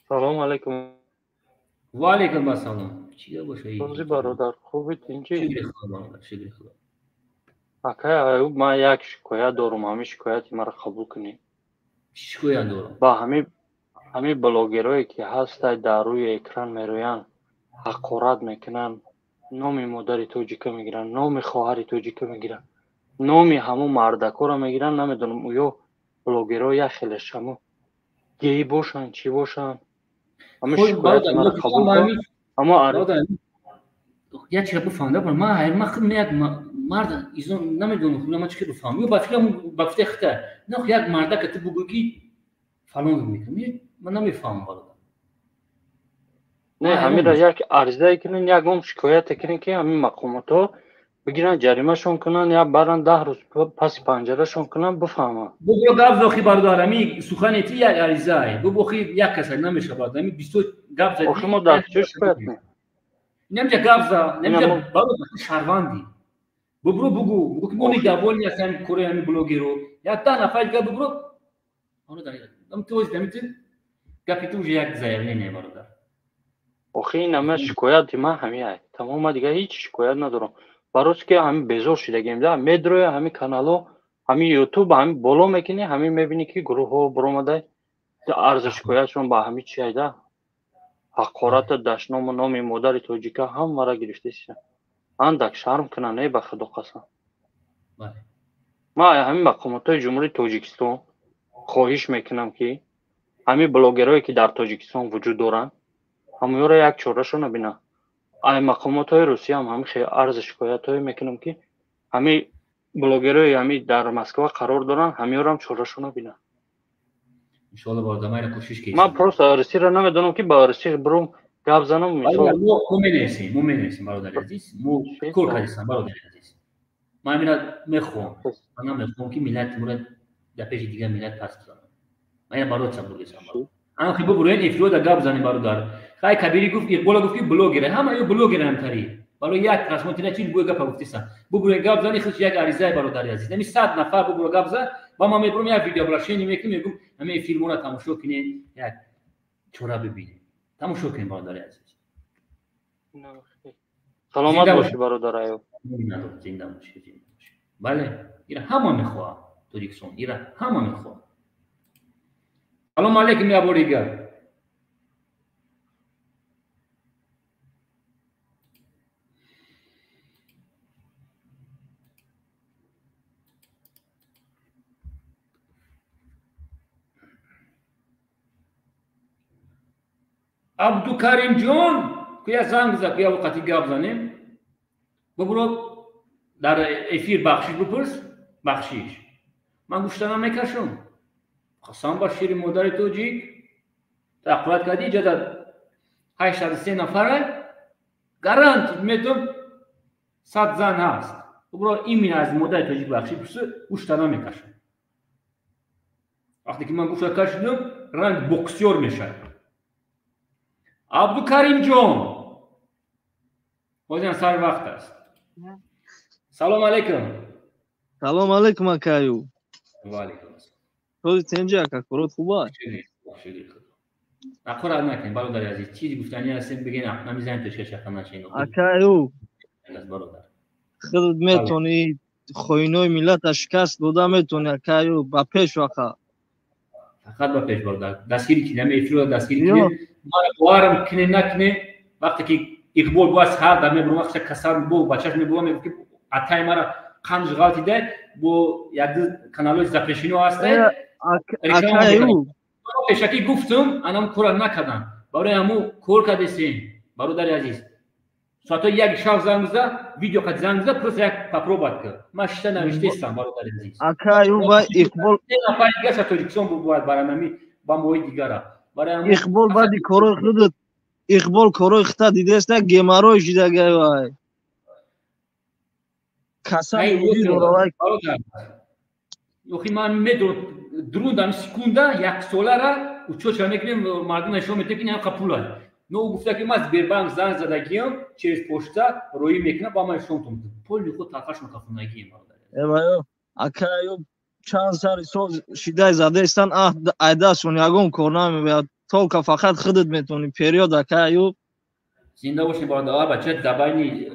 سلام علیکم. و علیکم السلام. چیه باشه؟ روزی برادر خوبی تینجی؟ شکر خدا. شکر خدا. اکای ما یک شکایت دارم، همین شکایت مرا قبول کنی. شکایت دارم. با همین بلاگرایی که هست در روی اکران میرویان حقارت میکنن، نام مادر توجیکا میگیرن، نام خواهر توجیکا میگیرن، نام همون مردکا رو میگیرن. نمیدونم یا بلاگرای خیلیش همون گی باشن چی باشن. همین شکایت مرا قبول کن. اما یا چه بفهمم برای ما خود یک مرد ایزون نمیدونم خود ما چه بفهمم یا بافته خته نه یک مرد که تو بگویی فلان میکنی من نمیفهمم برادر. نه همین را یک عرضه کنن یک هم شکایت کنن که همین مقامات بگیرن جریمه شون کنن یا برن 10 روز پس پنجره شون کنن بفهمم. بگو گپ زخی برادر همین سخن تی یک عرضه بگو خی یک کس نمیشه برادر همین 20 گپ زدی. آخه ما در چه شکایت می نمیشه گپ زد نمیشه برادر شهروندی بگو که مونی دوال هستن کره همین بلاگی رو یا 10 نفر دیگه بگو اون دارم تو نمیتونی گپی تو یک زایرنی نه برادر. آخه این همه شکایت ما همیه تمام دیگه هیچ شکایت ندارم. باروس که همین بیزار شدگیم ده میدروی همین کانالو همین یوتیوب همین بالا میکنی همین میبینی که گروه ها برآمده ارز شکایتشون با همین چی ایده حقارت دشنام و نام مادر توجیکا هم مرا گرفته است. اندک شرم کنه نه به خدا قسم. ما همین مقامات جمهوری تاجیکستان خواهش میکنم که همین بلاگرایی که در تاجیکستان وجود دارن همون را یک چارهشون ببینن. ای مقامات های روسیه هم خیلی عرض شکایت های میکنم که همین بلاگرای همین در مسکو قرار دارن همین را هم چارهشون ببینن. ان شاء الله برادر ما کوشش کنیم. من پروس روسی را نمیدونم که با روسی برام گپ زنم مثلا مومنیم برادر عزیز مو کل کردیم برادر عزیز. من میخوام که ملت مورد در پیش دیگه ملت پس بزنم. من برات چم بگم. اما که ببرین افراد گپ زنیم برادر. خای کبیری گفت اقبال گفت که بلاگره همه یو بلاگر هم تری. برای یک رسمت نه چیز بوی گپ گفتیسن. ببرین گپ زنی خودش یک عریضه برادر عزیز. نمی 100 نفر ببرو گپ زن با ما میبرم یک ویدیو بلاشینی میگم همه فیلمونا تماشا کنین یک چورا ببینید. تماشا کنین برادر عزیز. سلامت باشی برادر ایو. زنده باشی. بله ایرا همه میخواد توجیکستان ایرا همه میخواد. سلام علیکم یا بوریگر. عبدالکریم جان که زنگ زد که وقتی گپ زنیم ببرو در افیر بخشش بپرس بخشیش من گوشتنم میکشم قسم با شیر مادر توجیک تقریبا کردی جدا 83 نفره گارانت میدم 100 زن هست ببرو این از مادر توجیک بخشی پرس گوشتنم میکشم وقتی که من گوشت کشیدم رنگ بوکسیور میشه. عبدالکریم جان بازم سر وقت است. سلام علیکم. سلام علیکم اکایو. و علیکم السلام. روز تنجا که کارت خوبه؟ شکر خدا. نخورد نکن برادر عزیز چیزی گفتنی هستیم بگین نمیزنیم تو چه نشین. اکایو. برادر. خودت میتونی خوینوی ملت شکست داده میتونی اکایو با پیش وقت. فقط با پیش برادر. دستگیری کنیم افراد دستگیری کنیم. ما وارم کنه نکنه وقتی که اقبال باز هر در میبرم وقتی کسر بو بچه‌ش میبرم که اتای مرا قنج غلطی ده بو یک کانالوی زپشینو هسته. اکایو پیشکی گفتم انم کار نکردم برای همو کار کردیم برادر عزیز ساعت یک شب زنگ زد ویدیو قد زنگ زد پس یک پاپرو باد کرد من شته نوشته استم برادر عزیز اکایو با اقبال نفر دیگه ساتوریکسون بود برنامه با موی دیگه اقبال بعدی کارو خودت اقبال کارو خطا دیده است گمارو شده وای کسا برادر یخی من میدونم درودم سکونده یک ساله را و چوچه میکنیم مردم نشون میده که این قپولای نو گفته که من از بیربانک زنگ زدگیم چیز پشته روی میکنه با من شون توم پولی خود تاخش مکافونگیم ایوایو اکایو چند سال سال شیده زده استن ایدهشون یکم کار نمیباید تو که فقط خودت میتونی پریود اکایو زنده باشین برادر بچه دبایلی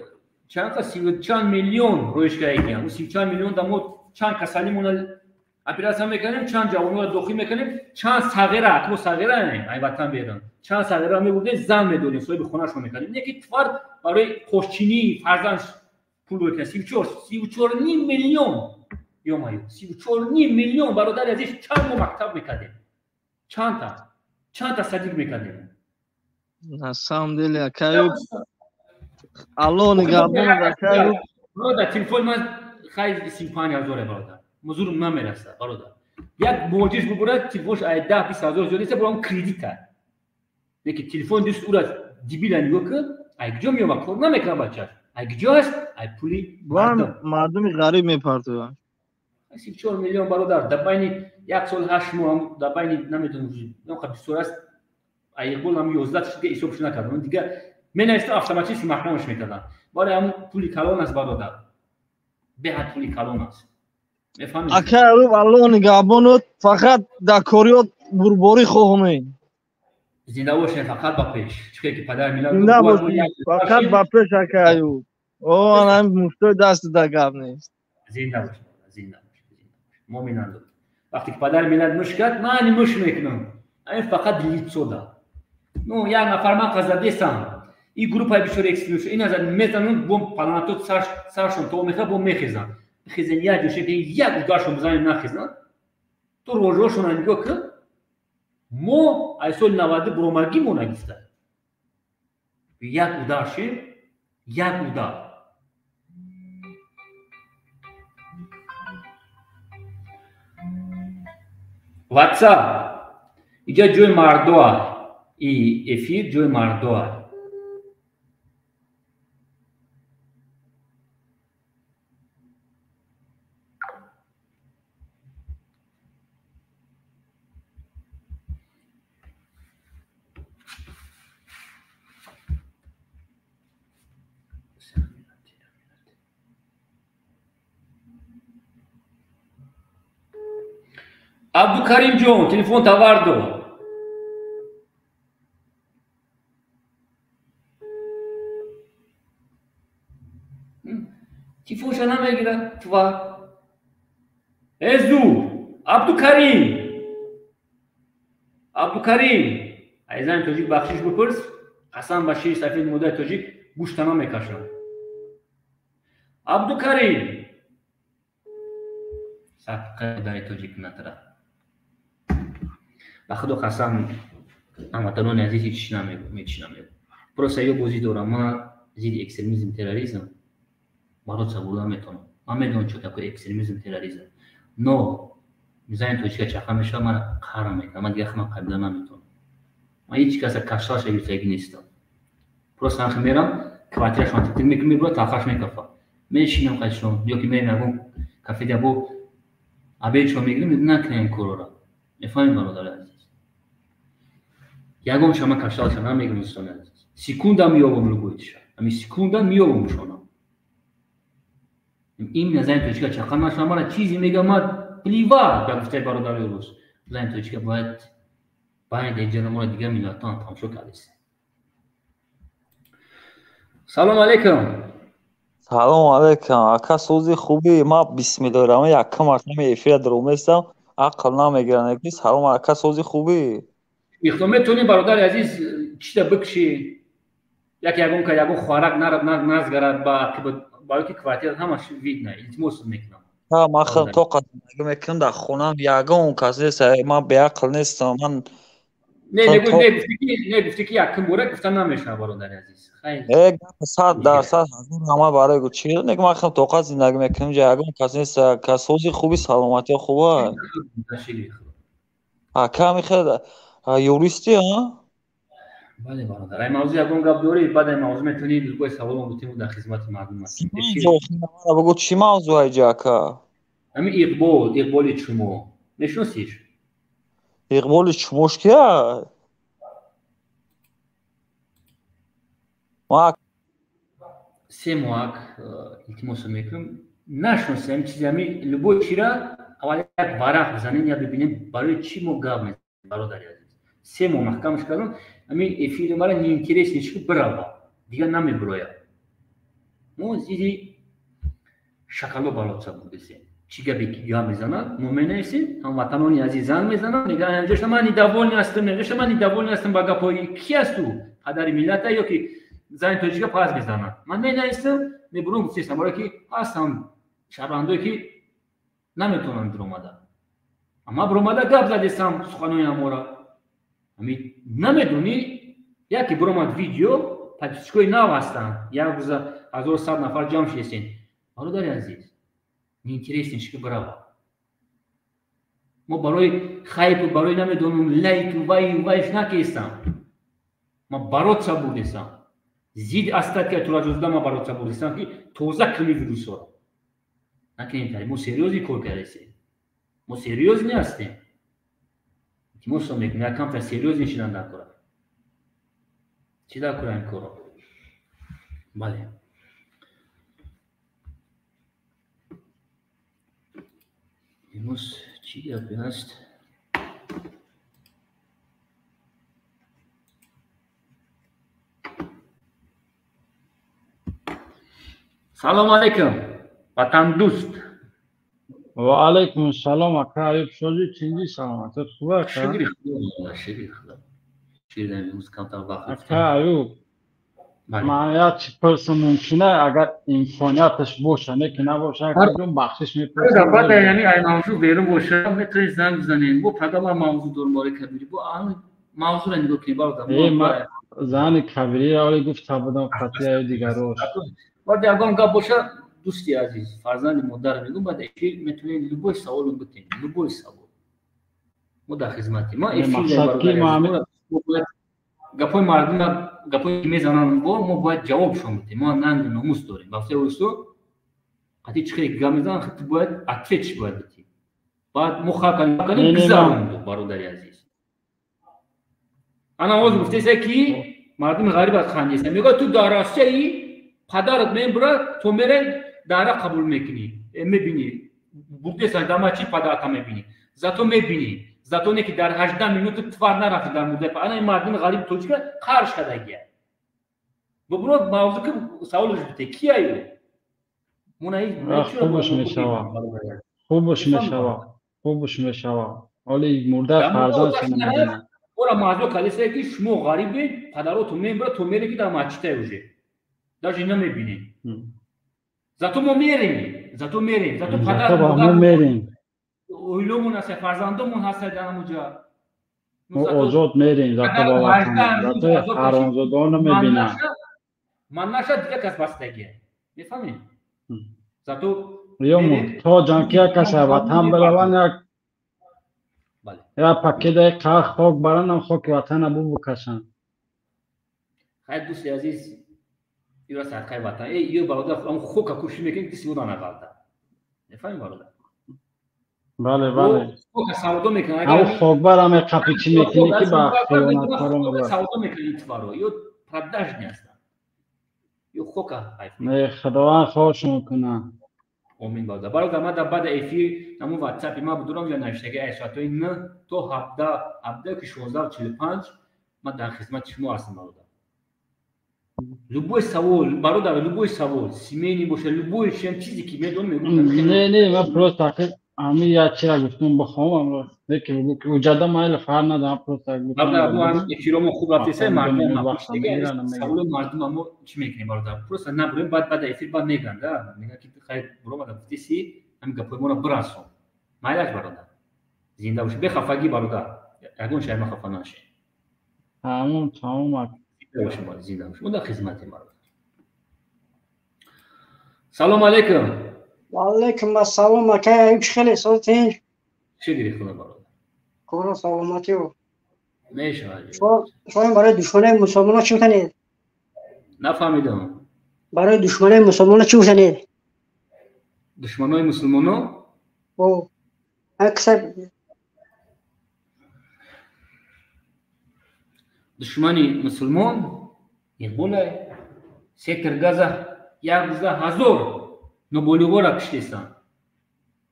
چند میلیون رویش کردیم و 34 میلیون دمو چند کسانی مونل اپراسیون میکنیم چند جوانو رو دخیل میکنیم چند صغیره تو صغیره نه ای وطن بیرون چند صغیره میبودیم زن میدونیم سوی به خونه‌اش میکنیم یکی فرد برای خوشچینی فرزندش پول بکنه 34 نیم میلیون یا مایو 34 نیم میلیون برادر عزیز چند ما مکتب میکردیم چند تا صدیق میکردیم نسام دل اکایو الله نگهبان اکایو برادر تلفن من خیلی 35000 برادر مزورم نمیرسه برادر یک موجش ببره تلفنش ای 10-20 هزار زیاده برام کردیت دیگه تلفن دوست اورا دیبیل نگو که ای کجا میام کار نمیکنه بچه ای کجا است ای پولی مردم غریب میپرتوان 34 میلیون برادر دباینی یک سال 8 ماه دباینی نمیدونم نه خب سوره است ای قول هم 11 تا دیگه حسابش نکردم دیگه من است اتوماتیک محکمش میکردم برای همون پولی کلان است برادر به حد پولی کلان است میفهمی اکایو الله نگهبانت فقط دکوریات برباری خواهمی زنده باشین فقط با پیش چون که پدر میلاد زنده باشین فقط با پیش اکایو او من مفتای دست دگاب نیست زنده باشین مؤمنان وقتی که پدر میلاد مشکل من مش میکنم این فقط لیت سودا نو یک نفر من قزدیستم این گروه های بسیار اکسکلوسیو این از میتونن بم پلانتو سرشون تو میخواد بم میخیزن خیزن یک جوشه که یک گاشون بزنیم نخیزن تو روزشون نگاه که مو ایسول 90 برومگی مو نگیسته یک udar یک udar واتساپ اینجا جوی مردوه ای افیر جوی مردوه عبدالکریم جون تلفن تواردو تلفنش نمیگیره تو ازو عبدالکریم ایزان توجیک بخشش بپرس قسم با شیر سفید مدت توجیک گوش تمام میکشن عبدالکریم صفقه داری توجیک نتره بخدا قسم هموطنان عزیز هیچ نمیگو پروسه یا بازی دارم ما زید اکستریمیسم تروریسم برات سبولا میتونم من میدونم چطور که اکستریمیسم تروریسم نو میزنین تو چیکار چخه میشه من قهرم میکنم من دیگه خودم قبلا نمیتونم من هیچ کس کشاش ایرتگی نیستم پروسه نخ میرم کواتیرش من تکمیل میکنم تاخش میکفه میشینم قشون یا که میرم کافه دیابو ابیچو میگیرم نکنیم کورا میفهمید برادر عزیز یگم شما کشال شما میگم دوستان عزیز سکوندا میوم لگویش امی سکوندا میوم شما این نزن تو چیکار چقدر من شما را چیزی میگم ما پلیوا به گفته برادر روز زن تو چیکار باید اینجا ما دیگه میلاتان تماشا کردیست سلام علیکم سلام علیکم اکا سوزی خوبی ما بسم الله الرحمن یکم مرتبه افیر درومستم عقل نمیگیرن یکی سلام اکا سوزی خوبی میخوام میتونی برادر عزیز چیتا بکشی یکم که یکم خوارق نزگرد با که کواتیر همش وید نه التماس میکنم من خیلی طاقت نمیکنم در خونم یگان کس نیست من به عقل نیستم من نه گفتی که یکم بوره گفتم نمیشنم برادر عزیز خیلی 100% حضور همه برای گوچی نگه من خیلی طاقت زندگی میکنم جا یگان کس نیست که سوزی خوبی سلامتی خوبه کمی خیلی یوریستی ها؟ بله برادر این موضوع یکم گفت دوری بعد این موضوع میتونی دلگوی سوال ما بودیم در خدمت مردم هستیم بگو چی موضوع جا که همین اقبال چمو نشناسیش اقبال چموش که سه ماه التماس میکنم نشناسم چیزی همین لبوی چی را اول یک ورق بزنین یا ببینیم برای چی ما گپ میزنیم برادر عزیز سه ماه محکمش کردم همین افیر مرا نیمتیرش نیست برای دیگه نمیبروید ما زیدی شکلو بالاتر بودیم چی گپی که گپ میزنن مؤمن هستیم هم وطنانی عزیزان میزنن نگاه اینجاش من دوول نیستم نگاش من دوول نیستم با گپای کی است تو پدر ملت یا که زن توجیه پاس میزنن من نیستم میبرم سیستم برای که اصلا شهروندایی که نمیتونن دروماده اما بروماده گپ زدیستم سخنوی امورا همین نمیدونی یکی بروماد ویدیو پاتیشکوی نو هستن یک روز 1100 نفر جمع شدین برادر عزیز نیینترسینش که برای ما برای خیب برای نمیدونم لایک وایش نکیستم ما برات سبودیستم زید استاد که تو را جزده ما برات سبودیستم که توزه کمی ویروس ها نکنیم تایی ما سریوزی کار کردیم ما سریوز نیستیم که ما سمیک نکم تا سریوز نشیدن نکرم چی دا کرم کرم بله امروز چی گپی هست سلام علیکم وطن دوست و علیکم السلام اکا ایوب شوزی چیزی سلامت خوبه شکری خدا شیر امروز کم تا وقت اکا ایوب من یا چی پرسم ممکنه اگر امکانیتش باشه نه که نباشه کدوم بخشش میپرسم بعد یعنی این موضوع بیرون باشه میتونی زنگ بزنین با پرگام موضوع دور مورد کبیری با موضوع را نگاه کنی من زن کبیری را ولی گفت تا بدم قطعه دیگر روش بعد اگه گپ باشه دوستی عزیز فرزند مادر میگم بعد اشی میتونی لبوی سوال بکنی لبوی سوال ما در خدمتی ما اشی گپای مردم گپای میزنن با ما باید جوابشون بدیم ما ننگ ناموس داریم وقتی وستو قطعی چخیلی گپ میزنن خیلی باید اتفیچ باید بدیم بعد مخاکن کنیم گذارم برادری عزیز انا آواز گفته ایسا که مردم غریب از خانه ایسا میگه تو داراسته ای پدرت میبره تو میره داره قبول میکنی میبینی بوده سن دامه چی پدرت هم میبینی زاتو میبینی زاتونه که در 18 مینوت تفر نرفتی در مورد انا این مردم غریب تو چیکار قرش کرده گیه ببرو موضوع که سوالش بده کی ایو مونای خوبش میشوه ولی مرده فرزند نمیدونه اورا موضوع کلیسه که شما غریبی پدرت میبره تو میره که در مچته اوجه داشت اینا میبینیم زاتو ما میریم زاتو پدر میریم اویلومون هست فرزندمون هست در اونجا ما آزاد میریم زاتو با وطن زاتو حرامزادان میبینم من نشد دیگه کس بستگیه میفهمی زاتو تا جانکیه کس وطن بروان یا پکیده که خاک برانم خاک وطن ابو بکشن خیلی دوستی عزیز ایرا سرخای وطن ایو برادر اون خوکا کوشی میکنه کسی بودا نقلده نفهمی برادر بله خوکا سوادو میکنه او خوک برام قپیچی میکنه که با خیانت کارم برد سوادو میکنه ایتوارو ایو پرداش نیستن ایو خوکا نه خداوند خواهش میکنه امین برادر برادر من در بعد ایفی نمو واتساپی ما بدونم یا نوشتگی ایشاتوی نه تو هفته که 16:45 من در خدمت شما هستم برادر любой سوال برادر любой سوال семейный باشه любой چیزی که میدونم میگم نه من پروستا که امی یا چرا گفتم بخوام امروز دیگه وجدا مایل فر ندارم پروستا گفتم برادر ما هم احترام خوب رفتیم مردم سوال مردم ما چی میکنیم برادر پروستا نبریم بعد افیر بعد میگن میگن که خیر برو ما گفتی سی همین گپای ما رو برسون. مایلش برادر زنده باشی. بخفگی برادر اگون شاید ما خفه نشی. تمام زنده باشی برادر، زنده باشی. من در خدمت برادر. سلام علیکم. و علیکم السلام. مکه ایوب خیلی صحتین؟ چه خدا برادر؟ کور سلامتی و میشه. شما برای دشمنای مسلمان چی میکنید؟ نفهمیدم. برای دشمنای مسلمان چی میکنید؟ دشمنای مسلمانو؟ او اکثر دشمنی مسلمان یقبله سکر گزه یک گزه هزار نبولیگو را کشتیستن،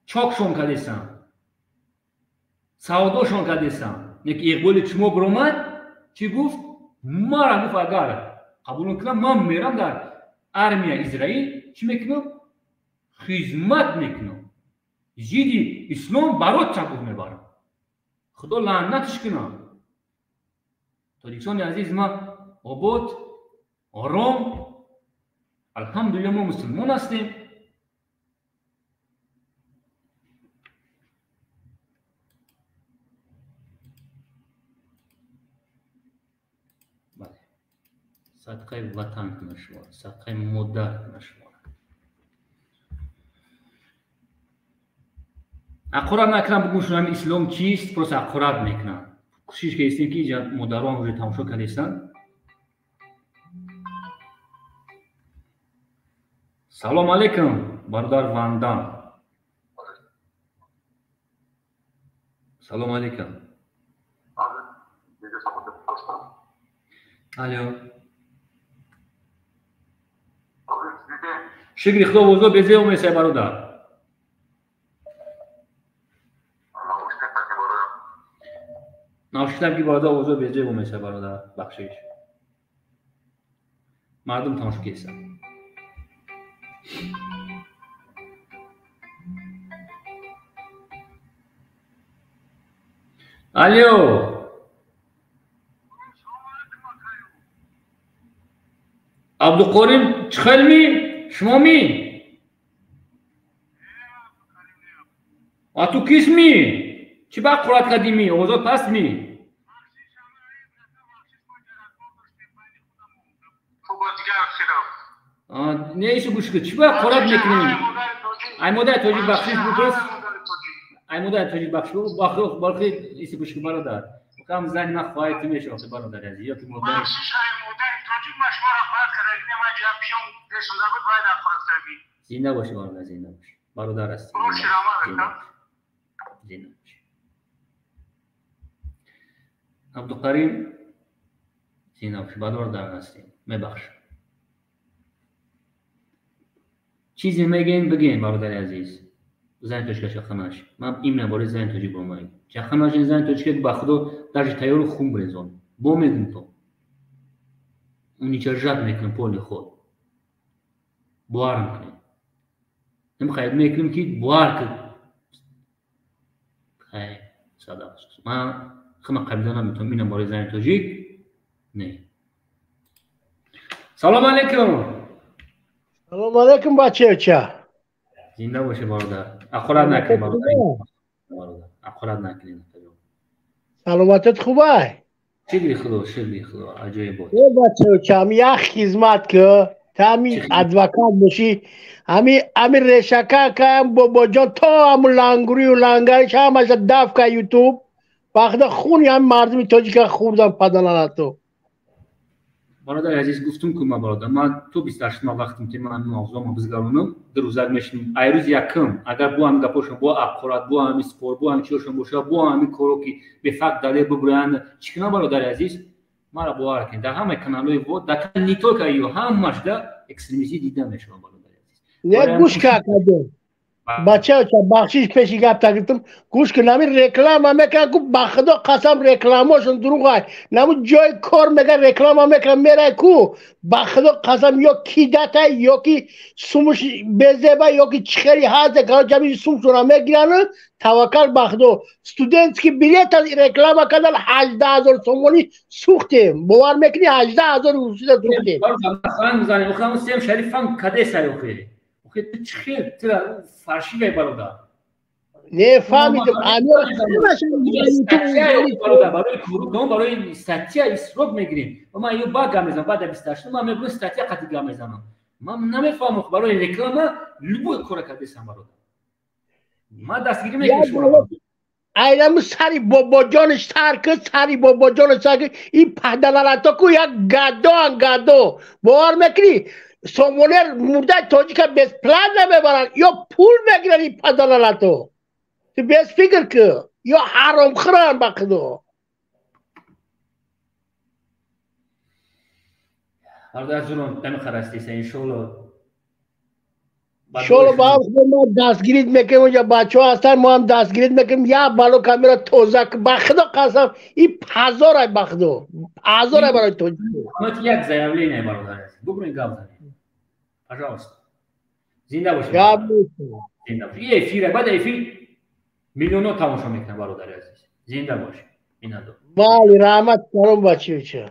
چاکشون کردیستن، سعوداشون کردیستن. یقبولی چما برامد چی گفت؟ ما را گفت اگر قبول کنم من میرم در ارمیه اسرائیل چی میکنم؟ خدمت میکنم. ضد اسلام برات چاقو میبرم. خدا لعنتش کنه. تاجیکستان عزیز ما آباد آرام الحمدلله ما مسلمان هستیم. بله صدقه وطن کنه شما، صدقه مادر کنه شما. اقرار نکنم بگم شما اسلام چیست، پس اقرار میکنم. کوشش کردیم که اینجا مادران رو تماشا کردیستن. سلام علیکم برادر واندان. سلام علیکم. الو شکر خدا وضو بزه و میسه برادر. ناشتم که برادر وضو بزه و میسه برادر بخشش مردم تماشا کردن. الو عبدالقریم چخل می شما می و تو کس می چی با قرآن قدیمی اوضاع پس می نیست گوش که چی با قرآن میکنیم. ای مادر توجیه بخشیش بپرس. ای مادر توجیه بخش بخش بالخی ایسی گوش که برادر کم زنی من خواهی تو میشه آخه برادر عزیز یا که مادر بخشیش ای مادر توجیه مشما را خواهد کرد من جا پیشم پیشم بود باید اخواد تربی زنده باشی برادر، زنده باشی برادر هستی. روشی رامه بکنم زنده باشی. عبدالقریم زنده باشی برادر هستی. میبخش چیزی میگین بگین برادر عزیز. زن توش که خناش من این نباره زن توجی بومایی چه خناش زن توش که با خدا درج تیار خون بریزون بو میگم تو اونی چه جاب میکنم پول خود بوار میکنم نمیخواید میکنم که بوار که خیلی ساده است. من خیلی قبلا نمیتونم این نباره زن توجی نه. سلام علیکم. سلام علیکم بچه. زنده باشه برادر. اخورت نکنید برادر. اخورت نکنید. سلامتت خوبه؟ شکری خدا عجایب بود. بچه هم یک خدمت که تامی ادوکات باشی همین رشکه که با جان تا هم لنگوری و لنگرش هم از دف که یوتیوب وقت خونی هم مردمی تاجی که خوردم پدنانه تو برادر عزیز گفتم که ما برادر من تو 28 ماه وقتیم که من موضوعم بزگرونم در روزک میشیم ایروز یکم اگر بو هم گپاشم بو اقرات بو هم سپور بو هم چیوشم باشه بو هم کارو که به فقط داده بگویند چیکنا برادر عزیز ما را باور کن در همه کانالای بود در نیتو که ایو همش در اکستریمیستی دیده میشه برادر عزیز. نه گوش که بچه بخشیش پیشی گپ تگیرتم گوش که نمی رکلام هم میکنن که بخدا قسم رکلاماشون دروغ های نمو جای کار میگن رکلام هم میکنن میره کو بخدا قسم یا کی دته یا کی سومش بزبه یا کی چخری هزه که جمعی سومشون هم میگیرن توکل بخدا ستودنت که بلیت رکلام کردن 18,000 سومونی سوختیم باور میکنی 18,000 روسیده سوختیم خان میزنیم اخوام سیم شریف هم کده سر اخوی خب تو چخیر تو فرشی وی برادر نه فهمیدم برای کورودان برای ستیا اسروب میگیریم و من یه باگ میزنم بعد 28 من میگم ستیا قطعی میزنم من نمیفهمم برای رکلام لبو کار کردم برادر ما دستگیری میکنم ایرم سری بابا جانش ترک سری بابا جانش ترک این پدلالاتا کو یک گادو باور میکنی سومونر مرده تاجیکا بیس پلان نمیبرن یا پول میگیرن این پدلالاتو تو بیس فکر که یا حرام خران بخدو برادر زورم دم خرستی انشالله شلو با ما دستگیریت میکنیم اونجا بچه ها هستن ما هم دستگیریت میکنیم یا بالو کامیرا توزک بخدا قسم این پزار بخدو پزار برای تو اما تو یک زیاولی نه برادر بگوین گام زنی پجاست زنده باشی زنده باشی یه افیره بعد افیر میلیونو تماشا میکنه برادر عزیز زنده باشی اینا دو والی رحمت کنم بچه چه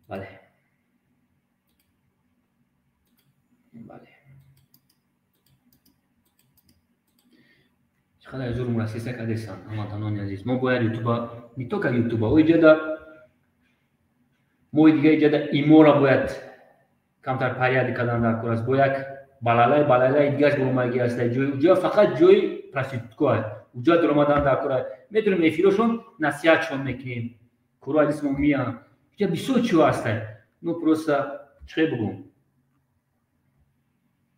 بله بله چقدر زور مرسیسه کردیستان همانتانان عزیز ما باید یوتوبا نیتو که یوتوبا او ایجادا ما دیگه ایجادا ایمو را باید کمتر پریادی کردن در کورس باید بالالای دیگهش برومگی هست اونجا فقط جوی پرستیتکوه اونجا درآمدن در کورس میتونیم افیروشون نصیحتشون میکنیم کورو علیس ما میان اینجا بسیار چیو هسته نو پروستا چه بگم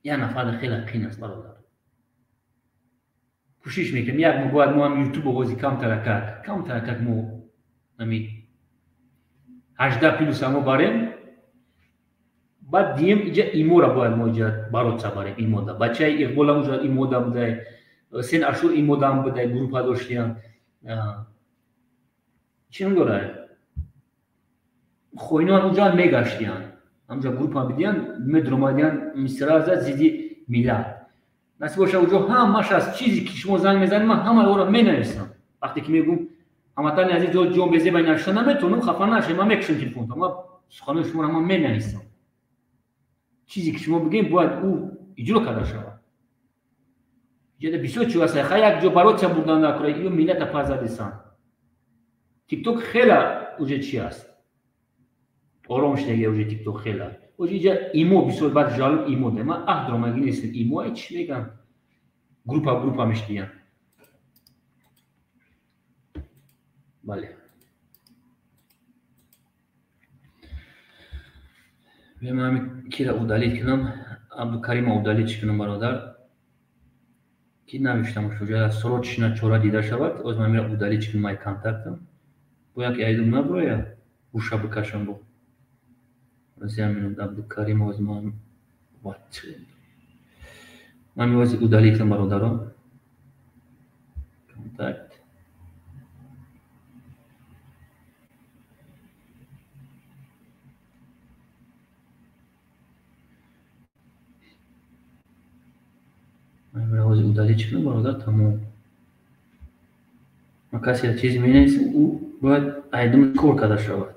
یه نفر خیلی قین است برادر کوشش میکنم یک ما باید ما هم یوتیوب بازی کم ترکت مو نمی 18 پلوس هم باریم بعد دیم اینجا ایمو را باید ما اینجا برات سباریم ایمو دا بچه اقبال هم اونجا ایمو دا بوده سین ارشور ایمو دا هم بوده گروپ ها داشتیم چی نگاره خوینان اونجا میگشتیم همجا گروپ ها بیدیم مدرومادیان مسترازه زیدی میلاد نسی باشه اونجا همش از چیزی که شما زنگ میزنید من همه او را مینویسم وقتی که میگم همتان از اینجا جون بزی بین نشته نمیتونم خفه نشه من میکشم تلفن اما سخنان شما را من مینویسم چیزی که شما بگیم باید او اجرا کرده شود جدا بسیار چیز است خیلی یک جا برات چه بودن نکنه اینو ملت پازدیسان تیک توک خیلی اوجه چی است آرامش نگه اوجه تیک توک خیلی اوجه ایمو بسیار بعد جالب ایمو ده من درامگی نیستم ایمو هیچ میگم گروپا میشتیم بله من کی را اودالیت کنم عبدالکریم اودالیت کنم برادر کی نمیشتم شجاع سروچ نه چورا دیده شود از من میرم اودالیت کنم مای کانتاکتم باید که ایدم نبرویا بوشا بکشم رو از همین عبدالکریم از من وات من میوازی اودالیت کنم برادرم کانتاکت من روز اودالی چکنم برادر تمام ما کسی چیزی مینویسیم او باید ایدم کور کرده شود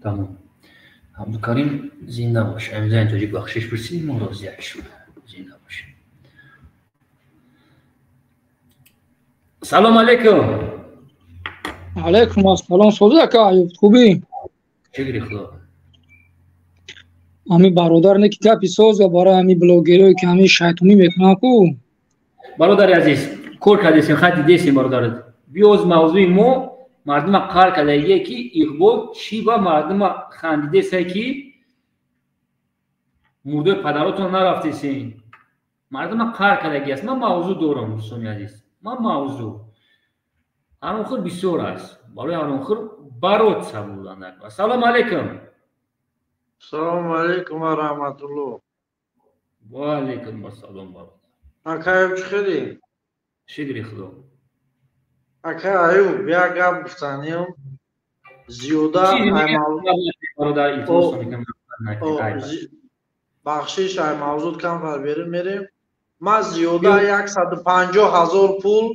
تمام عبدالکریم زنده باشه امضا اینطوری بخشش برسیم ما راضی شد زنده باشه سلام علیکم علیکم السلام سوزه که عیوب خوبی چگری خدا امی برادر نه که تپی ساز و برای امی بلوگری که امی شیطانی میکنه کو برادر عزیز کور کردیم خط دیدیم برادر بیاز موضوع ما مردم کار کرده یکی اقبال چی با مردم خندیده سه کی مرده پدراتون نرفته سین مردم کار کرده است من موضوع دارم دوستان عزیز من موضوع الان خود بسیار است برای الان خود برات سبودن سلام علیکم السلام علیکم و رحمت الله و علیکم السلام برادر اکا چخیری شکری خدا اکا ایو بیا گپ گفتنیم زیاده بخشش ای موضوع کم فربیریم میریم ما زیاده 150,000 پول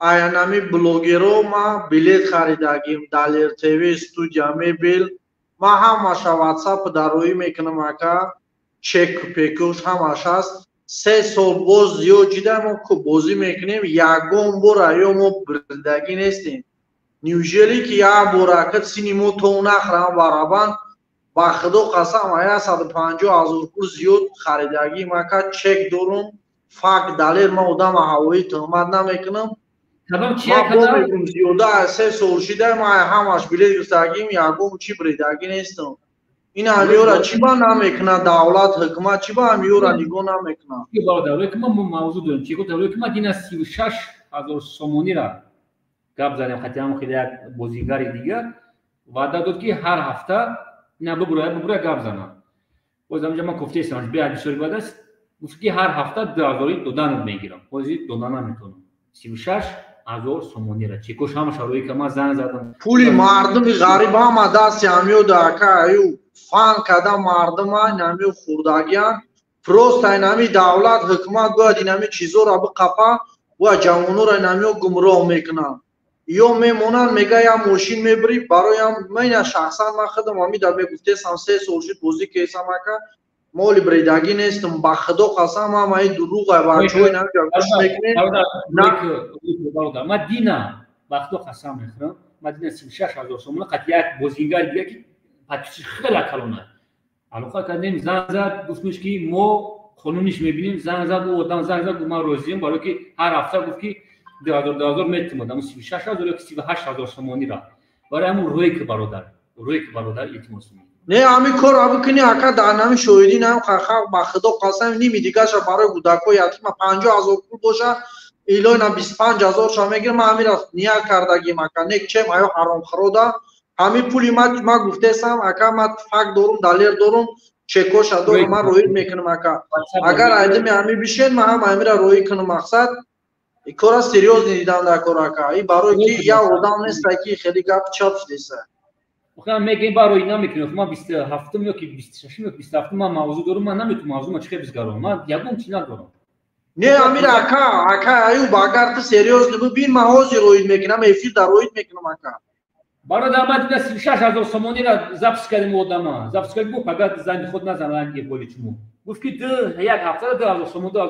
اینمی بلوگرو ما بلیت خریدگیم دلیر تیوی استودیا میبیل ما همش واتساپ دارویی میکنم اکا چک پیکوش همش هست 3 سال باز زیاد جدا ما که بازی میکنیم یکم بار ایو ما بردگی نیستیم نیوژلی که یا براکت سینیمو تو نخرم برابان با خدا قسم آیا 150,000 پول زیاد خریدگی ما که چک دارم فاک دلیر ما آدم هوایی تهمت نمیکنم تمام ما چیه با کدام میگم زیاده 3 سال شده ما همش بلیط گرفتگیم یکم چی بریدگی نیستم این امیورا چی با نمیکنه دولت حکومت چی با امیورا نگاه نمیکنه که با دولت که ما موضوع داریم چیکو دولت که ما دینا 36,000 سومونی را گپ زدیم خاطر هم خیلی بازیگر دیگه وعده داد که هر هفته نه ببره گپ زنم باز همونجا من گفته استم بیا بسیاری بعد است گفت که هر هفته 10,000 دادن میگیرم بازی دادن نمیتونم 36,000 سومونی را چیکوش هم شروعی که ما زنگ زدم پولی مردم غریب هم دست امیو داکا ایو فان کدا مردم نمیو خوردگیان پروست نمی دولت حکومت باید نمی چیزو را به قفا و جوانو را نمیو گمراه میکنن یا میمونن میگه یا ماشین میبری برایم من شخصا من خودم امی در میگفته سم 3 سال شد بازی که اسم که مال بریدگی نیستم با خدا قسم هم این دروغه بچه‌ای نمیگم گوش میکنین نه مدینه با خدا قسم میخورم مدینه 36,000 سومون قد یک بازیگر دیگه که پاتش خیلی کلونه علاقه کردیم زنگ زد گفتش که ما قانونش میبینیم زنگ زد و آدم زنگ زد ما راضییم برای که هر هفته گفت که 10,000 میتونم اما 36,000 یا 38,000 سومونی را برای همون روی که برادر التماس میکنم نه امی کار بکنی اکا دانم شویدی نم خخ با خدا قسم نمی دیگه شا برای گوداکو یتیم 50,000 پول باشه ایلونا 25,000 شا میگیرم امیر نیا کردگی مکانیک چه ما حرام خرودا همین پولی ما گفته سم اکا ما فک دارم دلیر دارم چکوش دارم ما روید میکنم اکا اگر ایدم امی بشین ما هم امیر روی کنم مقصد این کارا سریوز نیدم در کار اکا این برای کی یا آدم نیست که خیلی گپ چاپ دیسه خودم میگم برای اینا میکنم ما 27 یا که 26 یا 27 ما موضوع دارم من نمیتونم موضوع ما چه بزگارم من یگم چی ندارم نه امیر اکا ایو باگر تو سریوز نبین ما حاضر روید میکنم افیل در روید میکنم اکا برادر من دیگه 36,000 سومونی را ضبط کردیم آدما ضبط کردیم فقط زنگ خود نزنن که گلی چمو گفت که یک هفته 10,000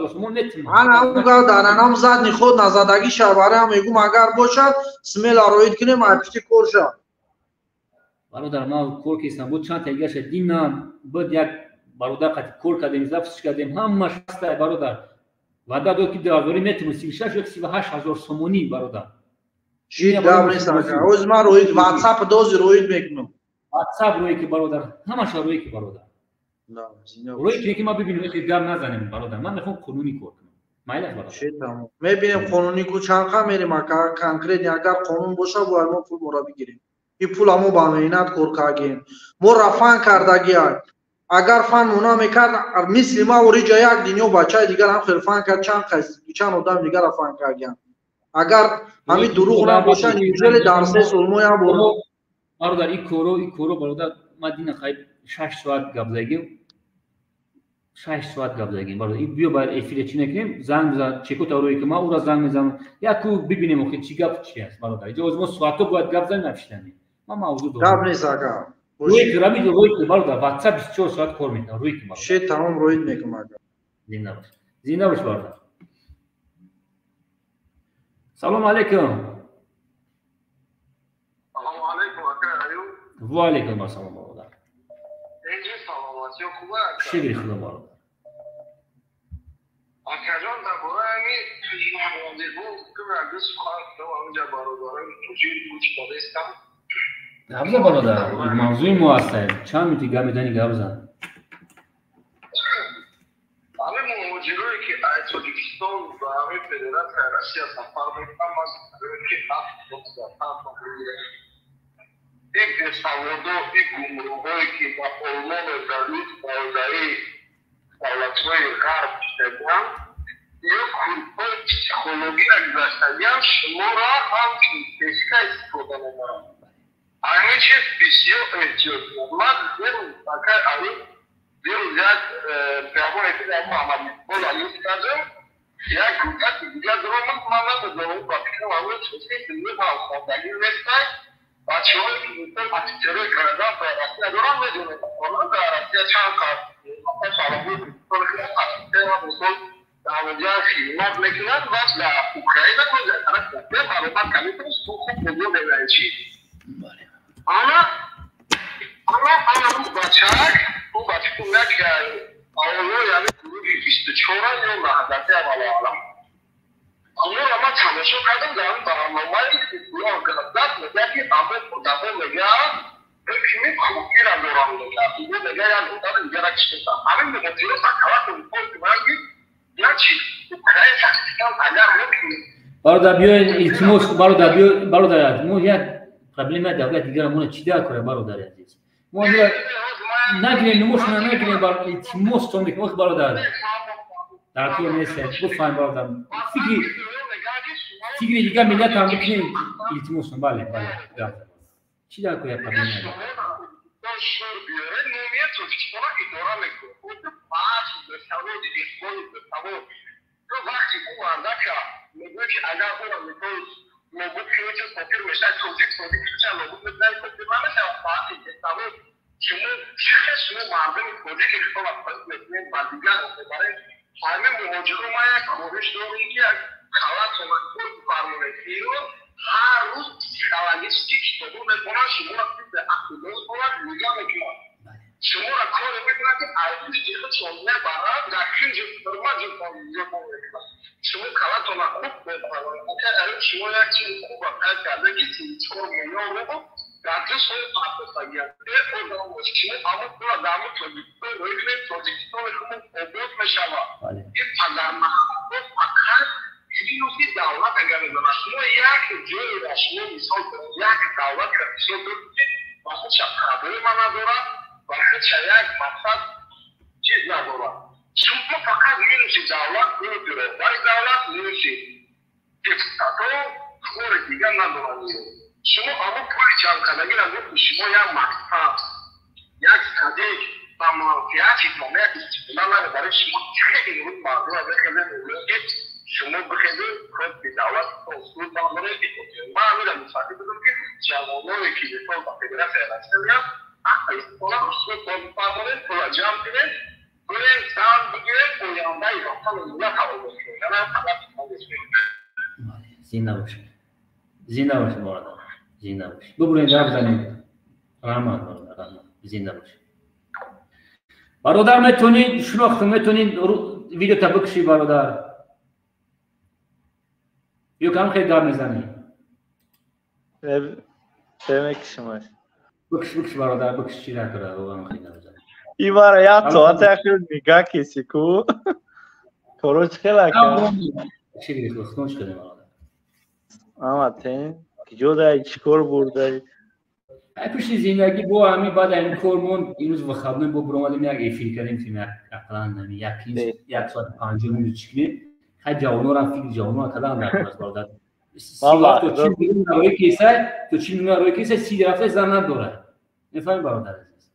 سومون نتیم انا هم دارنام زد خود نزدگی شباره هم میگم اگر باشد سمیل روید کنیم اپیتی کورشا برادر ما کور که استانبول چند تا دیگه شد دینا بود یک برادر قد کور کردیم ضبط کردیم همش است برادر وعده داد که 10,000 نتیم 36 یا 38,000 سومونی برادر چی دام نیست از ما روید واتساپ دوز روید میکنم واتساپ روی که برادر همش روی که برادر روی که ما ببینیم که گام نزنیم برادر من میخوام قانونی کار کنم مایل برادر شیطان میبینیم قانونی کو چند خا میریم اگر کانکریت اگر قانون باشه باید ما پول مرا بگیریم این پول همو با مهنت کار کردیم ما رفان کردگی اگر فن اونا میکرد مثل ما اوری جای یک دنیا بچه دیگر هم خرفان کرد چند آدم دیگر رفان کردن اگر همین دروغ نباشه نیوزل در 3 سال یا برو برادر این کورو برادر مدینه خیلی 6 ساعت گپ زدیم 6 ساعت گپ زدیم برادر این بیا باید افیل چی نکنیم زنگ بزن چکو تاروی که ما او را زنگ میزنم یکو ببینیم که چی گپ چی است برادر اینجا از ما ساعتو باید گپ زنیم نفشتنیم ما موضوع داریم گپ نیست آقا روی که رمی روی که برادر واتساپ 24 ساعت کار میکنه روی که برادر شی تمام روید میکنم آقا زنده باش برادر سلام علیکم و علیکم السلام برادر شکری خدا برادر آکاجان در برای همین نمازی بود که برگه سخن کنم همینجا برادرهای توجیه بوچ داده استم گبزه برادر موضوع موثر چند میتی گپ میدنی گبزن همین مهاجرایی که از تاجیکستان و همین فدرات روسیه سفر میکنم از که این تصورات این گمراهایی که با آلمان دارید بالایی دولت‌های غرب شدن یا کورهای پسیکولوژی را گذاشتن شما را هم پیشکش استفاده نمارم همین چیز بسیار احتیاط من زیرو فکر اولی زیرو زیاد پیامو احتیاط محمد اقبال علیه کردم یک گوگت دیگر دارم من ندارم با پیشم همین چیزی که دنیا با خواندگی نیستن بچه‌هایی که مثل اتیتره کردن پیرستی ندارن میدونن اونا پیرستی چند کار سال بود که اتیتره مثل دانجا خیمت میکنن و در اوکراین کجا طرف به معلومات کمیتون تو خوب بگو بگیری اما اون بچه تو که اولو یعنی گروهی 24 یا مهندسی عالم اما ما تماشا کردم در اون برنامه‌ای که بیان کردن میگه که دامه میگه kimi خوبی را دوران میگه اینو میگه یعنی اون داره میگه راکشتا همین موتیو ساکالا تو میگه یا چی اوکراین ساکتان اگر ممکن برادر مو یک проблема دولت دیگر مون چی داره کنه برادر عزیز مو نگیریم نموشنا نگیریم برای التماس تو میگه برادر در تو نیست بفهم برادر فکری دیگه ملت هم میکنیم التماس بله چی داره کنه problema تو وقتی اون اندکا میگه که اگر اون میتونه موجود که سفیر میشه توضیح میشه موجود میشه سفیر نمیشه فقط استفاده شما شما مردم توضیح که شما میتونید بازیگر برای همه مهاجرون ما یک کوشش داریم که خلاص مکتوب فرمانده رو هر روز خلاصی که تو میکنن شما را به اخلاق کنن نگاه میکنن شما را کار میکنن که ارزش دیگه شما برای در کنج فرمان میکنن شما خلاص ما خوب بفرمایید که الان شما یک چیز خوب کار کرده که 4 میلیون رو در دو سال پاسداری است اون شما اما تو آدمو تو روی پروژکتور شما اوبوت میشوا این پلما فقط اینوسی دولت اگر شما یک جای را شما مثال یک دولت را شما واسه شفافیت ما نداره واسه یک مقصد چیز نداره شما فقط اینوسی دولت نمیدونه ولی دولت نمیشه دیکتاتور خور دیگر نداره شما اما پول جمع کردگی را گفت شما یک مقصد یک صدیق و موقعیتی جامعه استقلال برای شما خیلی روی مردم را بخیلید شما بخیلید خود به دولت اصول بانده ما همیده مصادی بودم که جوانوی که به طور با فدراسیون ایران استقلال اصول بانده پول جمع کنید برای سال بگیرید پویانده ایران ملت حوال بشید یعنی خلاص حوال بشید زنده باشه برادر زنده باشه ببرین جواب بزنید رحمت زنده باشه برادر میتونید شناخت میتونید ویدیو تا بکشی برادر یا کم خیلی دار میزنی بکشمش بکش برادر بکش چی را کرده و هم خیلی دار میزنی این بار یک ساعت اخیر نگاه کسی کو کروش خیلی کرد چی دیگه خونش کنه برادر اما تین که جدا چیکار برده پیش زندگی با همین بعد این کارمون اینوز وخابن با برامادیم یک فیلم کردیم فیلم اقلان نمی یک ساعت 5 میلیون چیکلی خیلی جوانو را فکر جوانو کدام در کلاس برادر والله تو چی میگم روی کیسه تو چی میگم روی کیسه 30 رفته زمان داره میفهمی برادر عزیز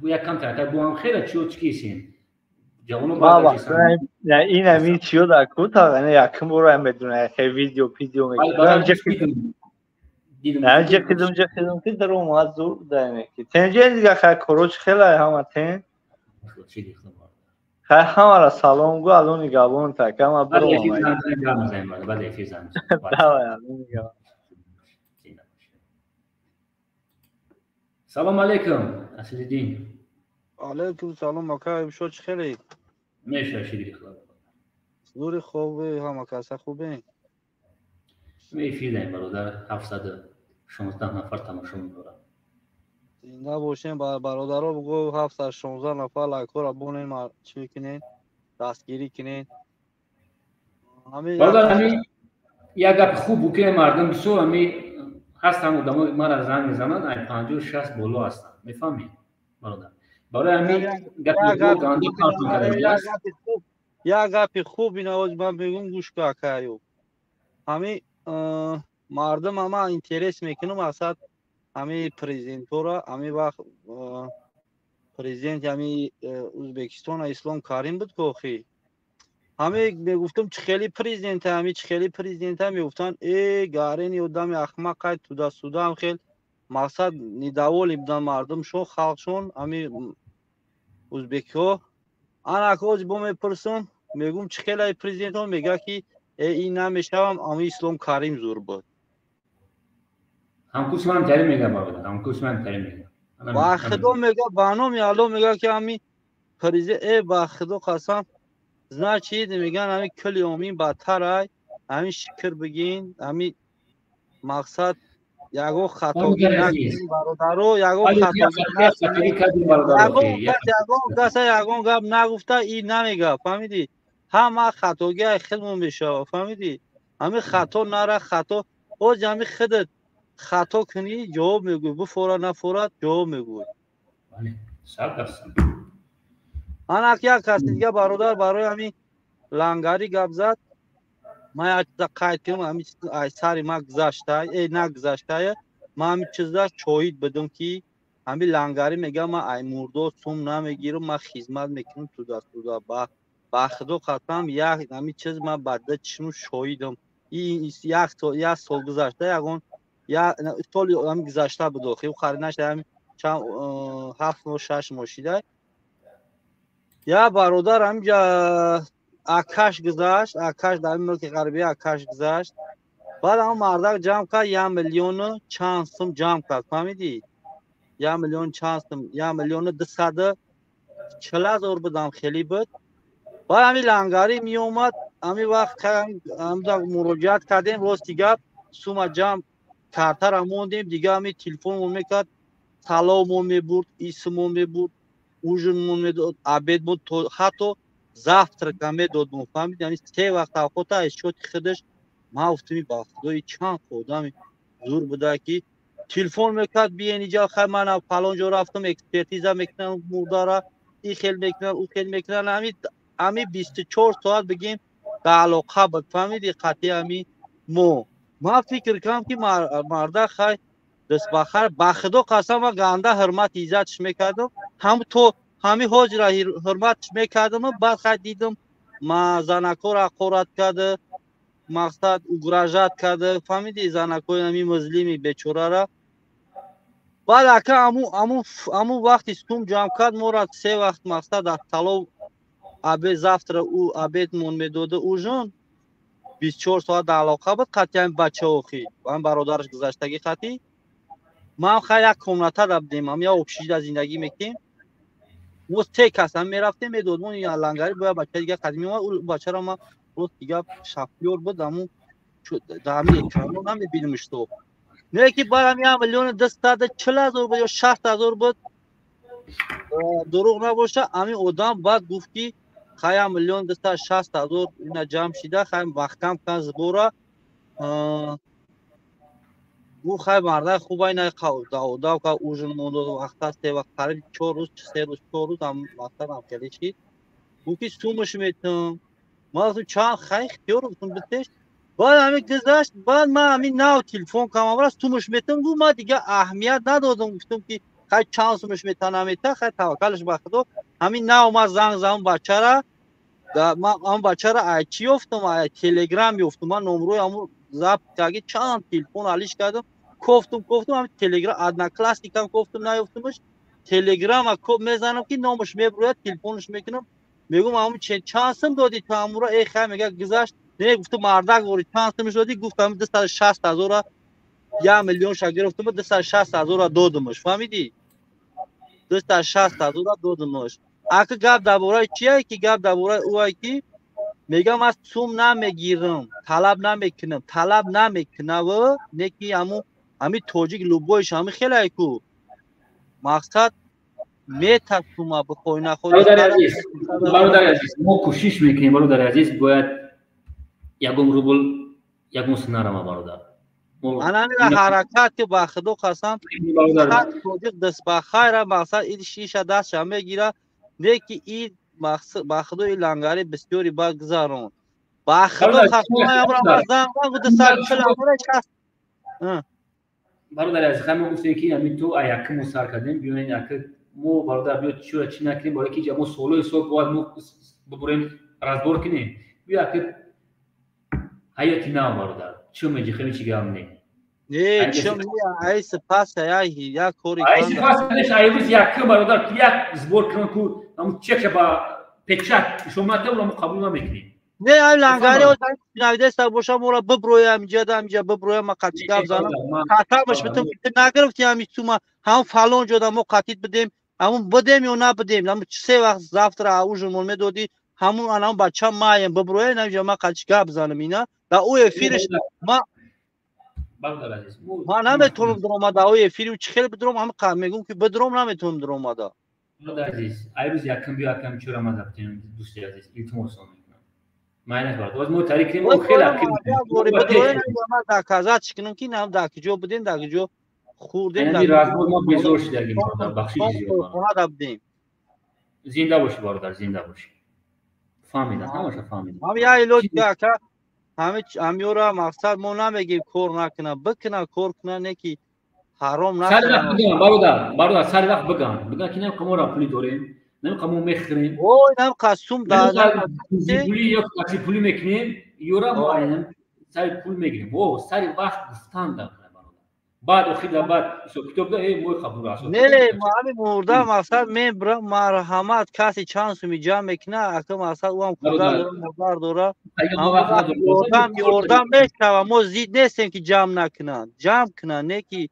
بو یک کم تا بو هم خیلی چی کیسین جوانو بعد نه این همین چیو در کوتا نه یکم برو هم بدون خیلی ویدیو میگم نه جکیدم که در اون ما زور داره که تنجه دیگه خیلی کروش خیلی همه تن خیلی همه سلام گو الان نگابون تا که همه برو بعد فیزم سلام علیکم اسدالدین علیکم سلام مکا شو چه خیلی میشه شیری خدا نور خوبه همه کاسه خوبه میفیدیم برادر 716 نفر تماشا می‌کنن زنده باشین برادرها بگو 716 نفر لایک را بونین چی کنین دستگیری کنین برادر همین یک گپ خوب که مردم سو همین هستن و دم ما را زنگ میزنن ای 50 60 بالا هستن میفهمی برادر برای همین گپ گاندی کار می‌کنن یا گپ خوب اینا من میگم گوش کاکایو همین مردم اما اینترس میکنم اصلا همین پرزیدنتورا همین وقت پرزیدنت همین ازبکستان اسلام کریم بود کوخی همه میگفتم چه خیلی پرزیدنت همی چه خیلی پرزیدنت هم میگفتن ای گارین آدم احمق تودا سودا هم خیلی مقصد نداولی بودن مردمشون خلقشون همی ازبک‌ها انا کوچ بو میپرسم میگم چه خیلی پرزیدنت هم میگه که این نمیشم امی اسلام کریم زور بود هم کوچ من تری میگم بابا هم کوچ من تری میگم با خدا میگه بانو میالو میگه که امی پرزیدنت ای با خدا قسم زنا چیز میگن همی کلی امین بدتر ای همی شکر بگین همی مقصد یگو خطاگی نکنیم برادرو یگو خطاگی نکنیم یگو گپ نگفته این نمیگه فهمیدی همه خطاگی خودمون میشه فهمیدی همی خطا نره خطا باز همی خودت خطا کنی جواب میگوی بفورا نفورت جواب میگوی انا یک کسی دیگه برادر برای همین لنگاری گپ زد ما یک قید کنم همین سری ما گذاشته ای نگذاشته ما همین چیزا شاهد بدم که همین لنگاری میگه ما ای مردو سوم نمیگیرم ما خدمت میکنم تو دست با خدا قسم یک همین چیز ما بعد چشم شاهدم این یک سال گذشته یگون یا سال هم گذشته بود خیلی خرینش همین چند 7 و 6 ماشیده یا برادر همینجا آکاش گذاشت آکاش در ملک غربی آکاش گذاشت بعد هم مردک جمع کرد 1 میلیون چند سوم جمع کرد فهمیدی 1 میلیون چند سوم 1 میلیون 240,000 بدم خیلی بود بعد همین لنگاری می اومد همین وقت هم مراجعت کردیم روز دیگه سوم جمع کارتر هم موندیم دیگه همین تلفن میکرد سلام میبرد اسم میبرد اوجون میداد عبید بود حتی زفتر کمی داد فهمید یعنی 3 وقت خودت اشوت خودش ما گفتم با خدای چند خودم زور بوده که تلفن میکرد بیاین اینجا خیر من فلان جا رفتم اکسپرتیزا میکنم مردارا این خیل میکنن او خیل میکنن همین 24 ساعت بگیم به علاقه بود فهمیدی قطعی همین ما فکر کنم که مرده خیر دست بخیر با خدا قسم و گنده حرمت ایزتش میکردم هم تو همین حاج را حرمتش میکردم بعد خیلی دیدم ما زنکو را قرات کرده مقصد اگراجات کرده فهمیدی زنکو همین مظلمی بیچاره را بعد اکا امو وقتی سوم جمع کرد مورد 3 وقت مقصد از طلو عبید زفتر او عبید من میدوده او جون 24 ساعت در علاقه بود قطعی هم بچه اوخی هم برادرش گذشتگی خطی ما خیلی یک کمناته رفتیم هم یا اکشیده زندگی میکنیم ما 3 کس هم میرفتیم میدودمون یا لنگاری باید بچه دیگه قدیمی ما اون بچه را ما روز دیگه شفیور بود همون دامی اکرامون هم میبینیمش تو نه که باید هم 1 میلیون 240,000 بود یا 60,000 بود دروغ نباشه همین آدم بعد گفت که خیلی 1 میلیون 260,000 اینا جمع شده خیلی محکم کن زبورا او خیلی مرده خوب اینا داو که اوجون مونده وقتا 3 وقت قریب 4 روز 3 روز 4 روز هم وقتا هم کلی شید او که سومش میتونم ما چند خیلی اختیار بودم بتش بعد همین گذشت بعد من همین ناو تلفن کنم برای سومش میتونم گو ما دیگه اهمیت ندادم گفتم که خیلی چند سومش میتونم میتونم خیلی توکلش بخدا همین ناو ما زنگ زدم بچه را ما هم بچه را ایچی افتم تلگرام یفتم من نمروی همون ضبط کردم چند تلفن حالیش کردم گفتم همین تلگرام ادنا کلاسیک هم گفتم نیفتمش تلگرام کوب میزنم که نامش میبره تلفنش میکنم میگم همون چند سم دادی تو امورا ای خیر میگه گذشت نه گفتم مردک وری چند سمش دادی گفتم 260,000 1 میلیون شا گرفتم 260,000 دادمش فهمیدی 260,000 دادمش اگه گپ درباره چیه که گپ درباره اوه کی میگم از سوم نمیگیرم طلب نمیکنم و نکی همین توجیک لوبویش همین خیلی کو مقصد میترسم بخوای نخوای برادر عزیز ما کوشش میکنیم برادر عزیز باید یکم روبل یکم سنر ما برادر انا همین حرکت که با خدا قسم توجیک دست بخیر مقصد این شیشه دست هم میگیره نکی این با خدا این لنگاری بسیاری بگذارون با خدا خسته امرا مزدن گفت سر چلا امرش هست برادر عزیز خیلی گفتیم که همین تو ایاک مسار کردیم بیاین ایاک مو برادر بیاد چی نکنیم برای که جمع سولوی سوق باید مو ببریم رازبور کنیم بیا که حیاتی نام برادر چه میگی خیلی چی گم نه چم ای سپاس یا کوری ای سپاس نش ایروز یک برادر یک زبور کردن کو اما چک با پچت شما تو رو قبول نمیکنی نه ای لنگاری و نویده سر باشم مولا ببرویم اینجا ببرویم ما قطعی بزنم خطرش بتون نگرفتی همی تو ما هم فلان جدا ما قطعیت بدیم همون بدیم یا نبدیم اما سه وقت زفت را اوجمون میدادی همون الان بچه مایم ببرویم اینجا ما قطعی بزنم اینا و او افیرش ما نمیتونم درام دا او افیری چه خیلی بدرام هم قام میگم که بدرام نمیتونم درام دا برادر عزیز ایروز یکم بیا یکم چرا ما دفتیم دوستی عزیز التماس میکنم معنیش برات باز مو تاریخ ما خیلی بدرام ما دا کازا چکنم کی نام دا کجو بدین دا کجو خوردیم دا رازمون ما بزرگ شدیم برادر بخشی زیاد زنده باشی برادر زنده باشی فهمیدم همش فهمیدم هم یا ایلو که همه امیورا مقصد ما نمیگیم کور نکنه بکنه کور کنه نکی حرام نکنه سر وقت بگم برادر سر وقت بگم که نم کمو پولی داریم نم کمو میخریم اوه نم قسم دادم پولی یا کسی پولی میکنیم یورا ما اینم سر پول میگیریم او سر وقت گفتن دارم بعد اخیرا بعد کتاب ده موی خبر است نه ما همین مرده مقصد من برام مرحمت کسی چانس می جمع میکنه اگه مقصد او هم خدا داره یوردم میشنم ما زید نیستیم که جمع نکنن جمع کنن نه که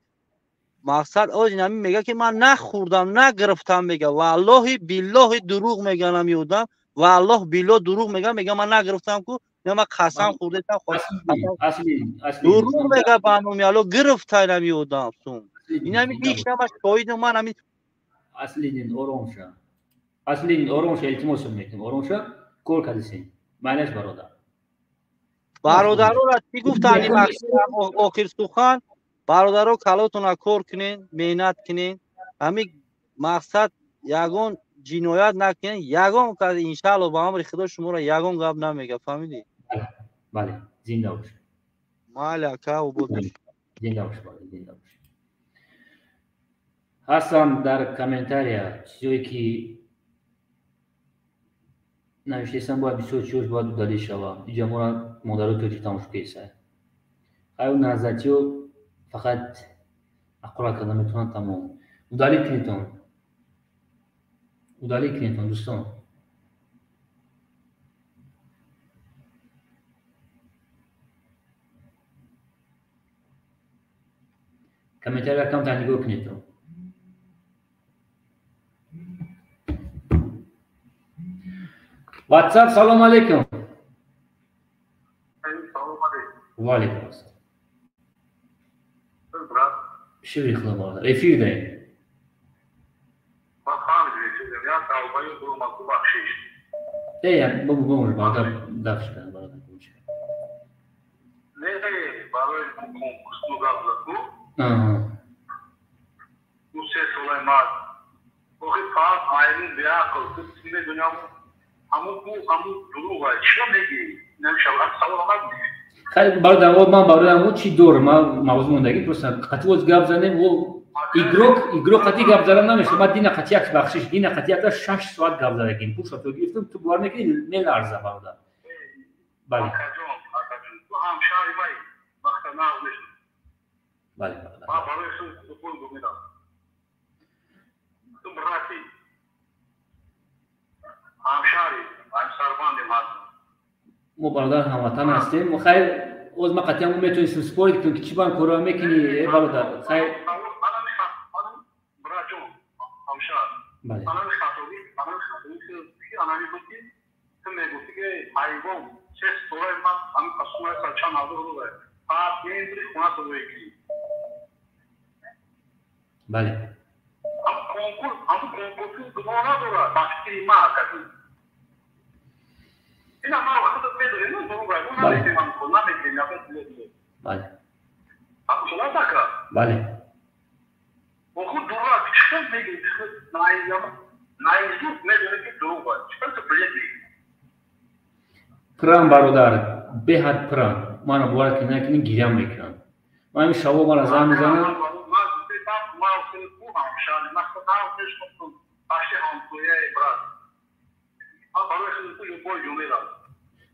مقصد آج نمی میگه که من نخوردم نگرفتم میگه والله بالله دروغ میگم یودم والله بالله دروغ میگم من نگرفتم کو نه من قسم خوردم اصلی دروغ میگه بانو میالو گرفتای نمیودم سوم اینا می پیش نماش شاهد من همین اصلی دین اورونشا اصلی دین اورونشا التماس میکنم اورونشا کول کردین معنیش برادر را چی گفتن آخر سخن برادرها کلاتون کار کنین مهنت کنین همین مقصد یگان جنایت نکنین یگان که انشالله با امر خدا شما را یگان گپ نمیگه فهمیدی بله زنده باش مالکا و بود زنده باش زنده باش هستم در کامنتاریا چیزی که نوشتم باید بسیار چیز باید داده شود اینجا ما مدارات رو تماش کیسه اون نظرتیو فقط اقرا کردن میتونن تمام ودالی کلینتون دوستان کامنتر کم تنگو کلینتون واتساپ سلام علیکم و علیکم السلام شو يخلى بعض رفيق ده ما خامس رفيق ده يا تعالوا يقولوا ما كوبا خشيش ايه بقول بعض دافش كان بعض كوش ليه بارو يكون كسلو غازلكو نوسي سليمان وخي فاس عايزين بياكل كل الدنيا همو دروغ شو نيجي نمشي على صلاة خیلی برادر من برادرم چی دور ما موضوع موندگی پرسن قطعی از گپ زدن و ایگروک قطعی گپ زدن نمیشه ما دینا قطعی یک بخشش دینا قطعی یک 6 ساعت گپ زدیم پوش تو گفتم تو بار نکنی میل ارزه برادر بله تو هم شاری مای وقت نازش بله برادر ما برای سو کول میدم تو براتی هم شاری هم سرباند ماست ما برادر هموطن هستیم و خیر از ما قطعا میتونیم سپورت کنیم که چی بان کارا میکنی برادر خیر بله انا خاطری که انا میگویی تو میگویی که ایوان چه سوره ما هم کسمه سرچان آورده بعد میندری خونه تو ویکی بله هم کنکور تو نداره باشی ما کردیم اینا ما وقت میدونیم نه تو باید نمیتونیم نمیتونیم نمیتونیم بله شما دکا بله و خود دورا چطور میگی نایزود میدونی که دروغ باید چطور تو بلیدی پرام برادر به حد پرام من باور کنم که گیرم میکنم من این شبا من زنگ میزنم ما اصلا خوبم شاید من خودم پیش کنم باشه هم توی برات ما برای خود تو یه بوی جمعه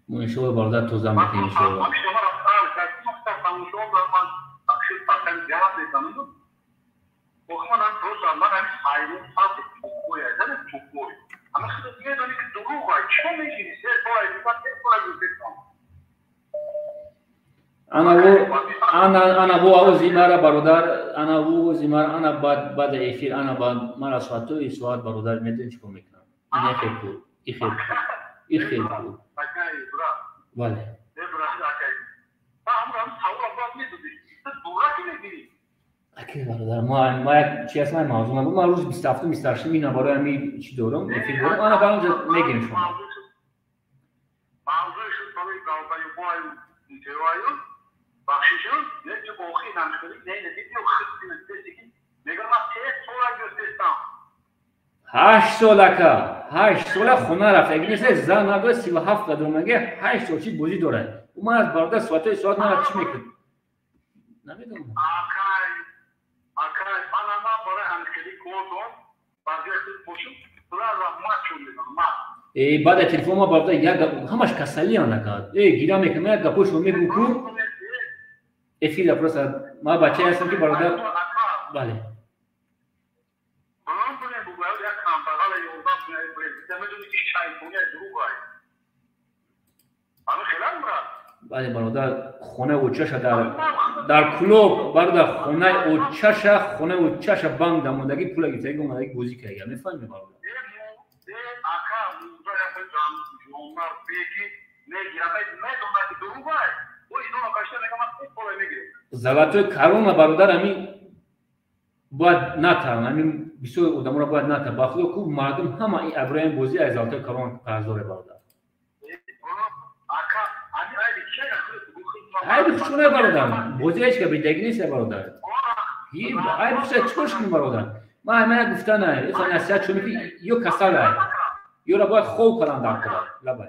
Inşallah barda tozam metin inşallah. Okumadan programlar hem sahibi artık çok koyar, değil mi? Çok koyar. Ama şimdi niye dönük duru var? Çok ilgili. Size kolay bir bak, hep kolay bir şey. Ana bu o zimara barodar, ana bu zimara ana bad efir, ana bad mara suatu isuat barodar medin çıkıyor mekna. Ne fikri? İkhil bu. Vale. Akil barodar. Ma چی اسمه موضوع نبود. ما روز 27 28 مینا برای می چی دارم؟ فیلم دارم. انا برام میگم شما. موضوعش برای کاربری باید دیوایو. بخشیشون نه چه باقی نمی‌کنی نه دیدی و خیلی نمی‌دی. میگم ما چه سوال گذاشتم. 8 سال خونه رفته. اگه نیست زن نگه 37 قدم میگه 8 سال چی بودی داره. اون از برادر ساعت نه چی میکنه؟ نمیدونم. Arkadaş bana para hamkeli koydum. Bazı poşum. Sonra rahmat çözdüm. بعد تلفن ما برده یک همش کسلی نکرد. گیرا میکنم یک گپوش رو میگم کو. افیل پروس ما بچه هستم که برده. بله. بله برادر خونه و چش در کلوب برادر خونه و چش بانک دمودگی پول گیتایی اومدگی بازی کردی میفهمی برادر زلاتوی کارونا برادر همین باید نترن همین بسیار ادامه باید نترن با خود کو مردم همه این ابراهیم بازی از زلاتوی کارونا قرضدار برادر ای بخشونه برادر بازیش که بیدگی نیست برادر ای بخشه چکش کنی برادر ما همه گفتن ای خواهی نصیحت شما که یو کسال ای یو را باید خوب کنن در کلا لبای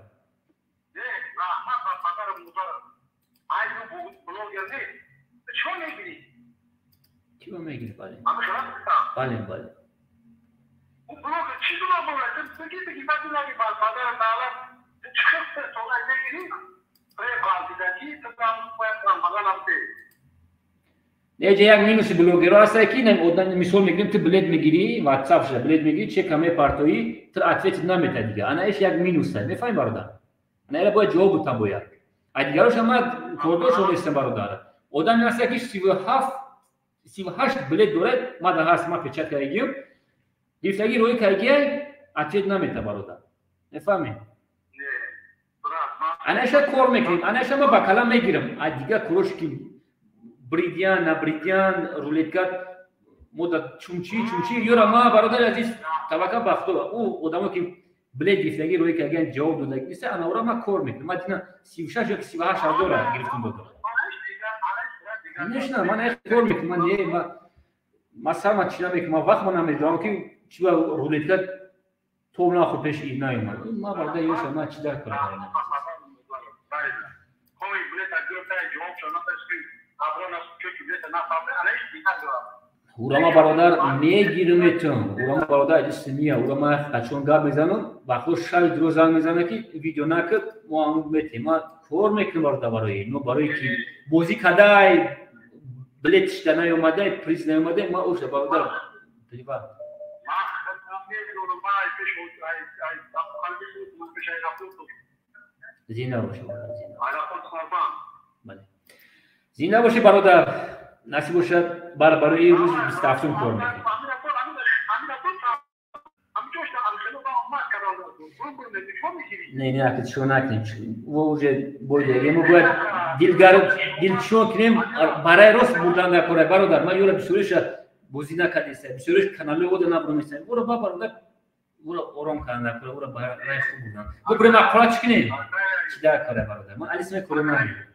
چی با میگیری بله بله بله یک مینوس بلوگر هست که نم مثال میگیم تو بلد میگیری واتساپ شه بلد میگیری چه کمی پارتویی تر اتفیت نمیته دیگه انا ایش یک مینوسه میفهمی برادر انا اینا باید جواب بتم باید دیگرش هم کوردوش هستم برادر آدم هست که 38 بلد داره ما ده هست ما پیچت کردیم دیفتگی روی کردیم اتفیت نمیته برادر میفهمی اناشا کار میکنیم اناشا ما با کلام میگیرم دیگه کروش کی بریدیان نبریدیان رولتکات مدت چونچی یورا ما برادر عزیز طبقه باختو او آدمو که بلد گفتگی روی که اگه جواب دادن نیست انا اورا ما کار میکنم ما دینا 36 یا 38 دلار گرفتم دادم نشنا من کار میکنم من نه ما سما چیلا میکنم ما وقت من نمیدونم که چی رولتکات تو ناخو پیش این نمیاد ما برادر یوش ما چی در کنم ورما برادر میگیرمتون ورما برادر اسمیه ورما اچون گاب میزنم با خود شال دروزان میزنه که ویدیو نکرد ما ما کار میکنیم برای نو برای که بازی کدای بلیتش دنای اومده پریز نیومده ما اوش برادر دیوار زینه باشه زینه باشه برادر نصیب باشد برای روز 27 کار میکنیم نه اکید شو نکنیم و اوجه بوده ما باید دلچون کنیم برای راست بودن نکنه برادر من یولا بسیارش بوزی نکردیسته بسیارش کانال او ده نبرومیسته برو با برادر برو آرام کنه نکنه برو برای خوب بودن برو ما کلاچ کنیم چی در کاره برادر من علیس میکنه نمیم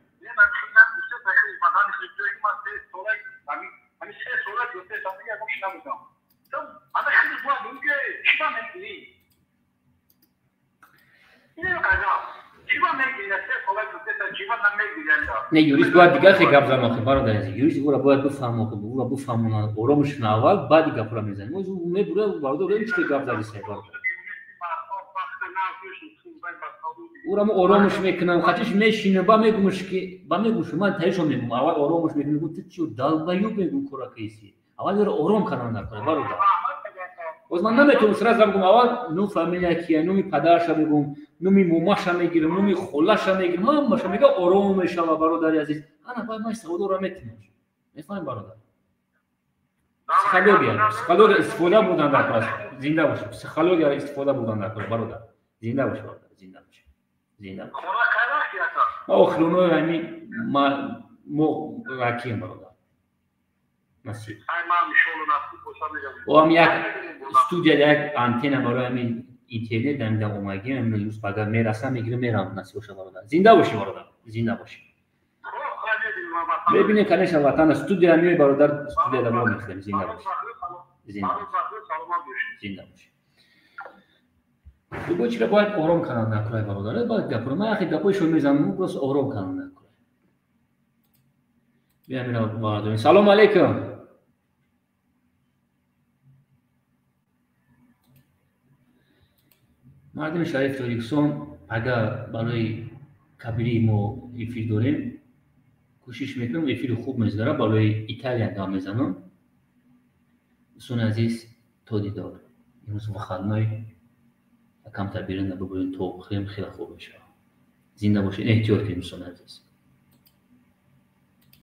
نه یوریس باید دیگه خیلی گپ زنم آخه برادر عزیز یوریس باید بفهمه که برو بفهمونه آرامش اول بعد گپ را میزنیم ما برو برادر چی گپ زدی سه برادر او را آرامش میکنم خاطرش میشینه با میگمش که با میگمش من تایشو میگم اول آرامش میگم تو چی دلبایو میگم کورا کیسی اول داره آرام کنن نکنه برادر باز من نمیتونم سراز بگم اول نو فامیلیا کیه نومی پدرش بگم نومی ماماش میگیرم نومی خلاش میگیرم من باشه میگه آرام میشم برادر عزیز انا باید من سعودو را میتونم میفهم برادر پسیخولوژیا استفاده بودن در کلاس زنده باشه پسیخولوژیا استفاده بودن در کلاس برادر زنده باشه برادر زنده باشه زنده باشه ما آخرونو یعنی ما راکیم برادر نصیب و هم یک استودیا یک آنتن برای همین اینترنت دمیدم اومگی همین روز بعد میرسم میرم نصیب باشه برادر زنده باشه برادر زنده باشه ببینید کنش وطن استودیا میوی برادر استودیا دارم میخوام زنده باشه زنده باشه تو چرا باید آرام کنن نکنه برادر باید گپور من اخی گپویشو میزنم بس آرام کنن نکنه بیا میرم برادر سلام علیکم مردم شریف تاریکسون اگر برای کبیری ما افیر داریم کوشش میکنم افیر خوب میذاره برای ایتالیا دام میزنم سون عزیز تو دیدار امروز بخدمای کم تبیرن بگوین تو خیلی خوب بشه زنده باشه احتیاط کنیم سون عزیز